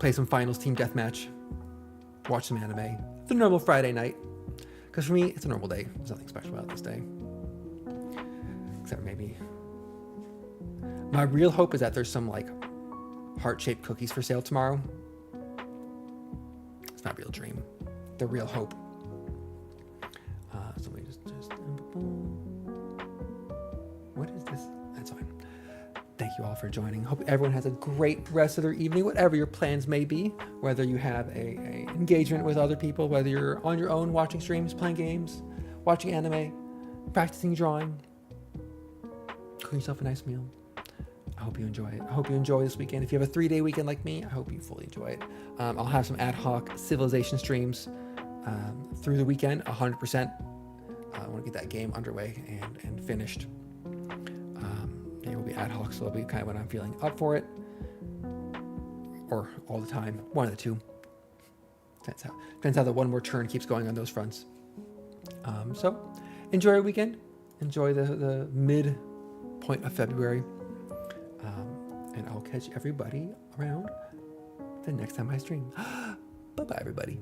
play some finals team deathmatch, watch some anime. It's a normal Friday night. Because for me, it's a normal day. There's nothing special about this day. Except maybe my real hope is that there's some heart-shaped cookies for sale tomorrow. It's not a real dream. The real hope. So let me just what is this? That's fine. Thank you all for joining. Hope everyone has a great rest of their evening, whatever your plans may be. Whether you have a engagement with other people, whether you're on your own watching streams, playing games, watching anime, practicing drawing, cooking yourself a nice meal. I hope you enjoy it. I hope you enjoy this weekend. If you have a 3-day weekend like me, I hope you fully enjoy it. I'll have some ad hoc Civilization streams through the weekend, 100%. I want to get that game underway and finished. They will be ad hoc, so it'll be kind of when I'm feeling up for it, or all the time, one of the two. Depends how the one more turn keeps going on those fronts. So enjoy your weekend. Enjoy the midpoint of February. And I'll catch everybody around the next time I stream. Bye-bye, everybody.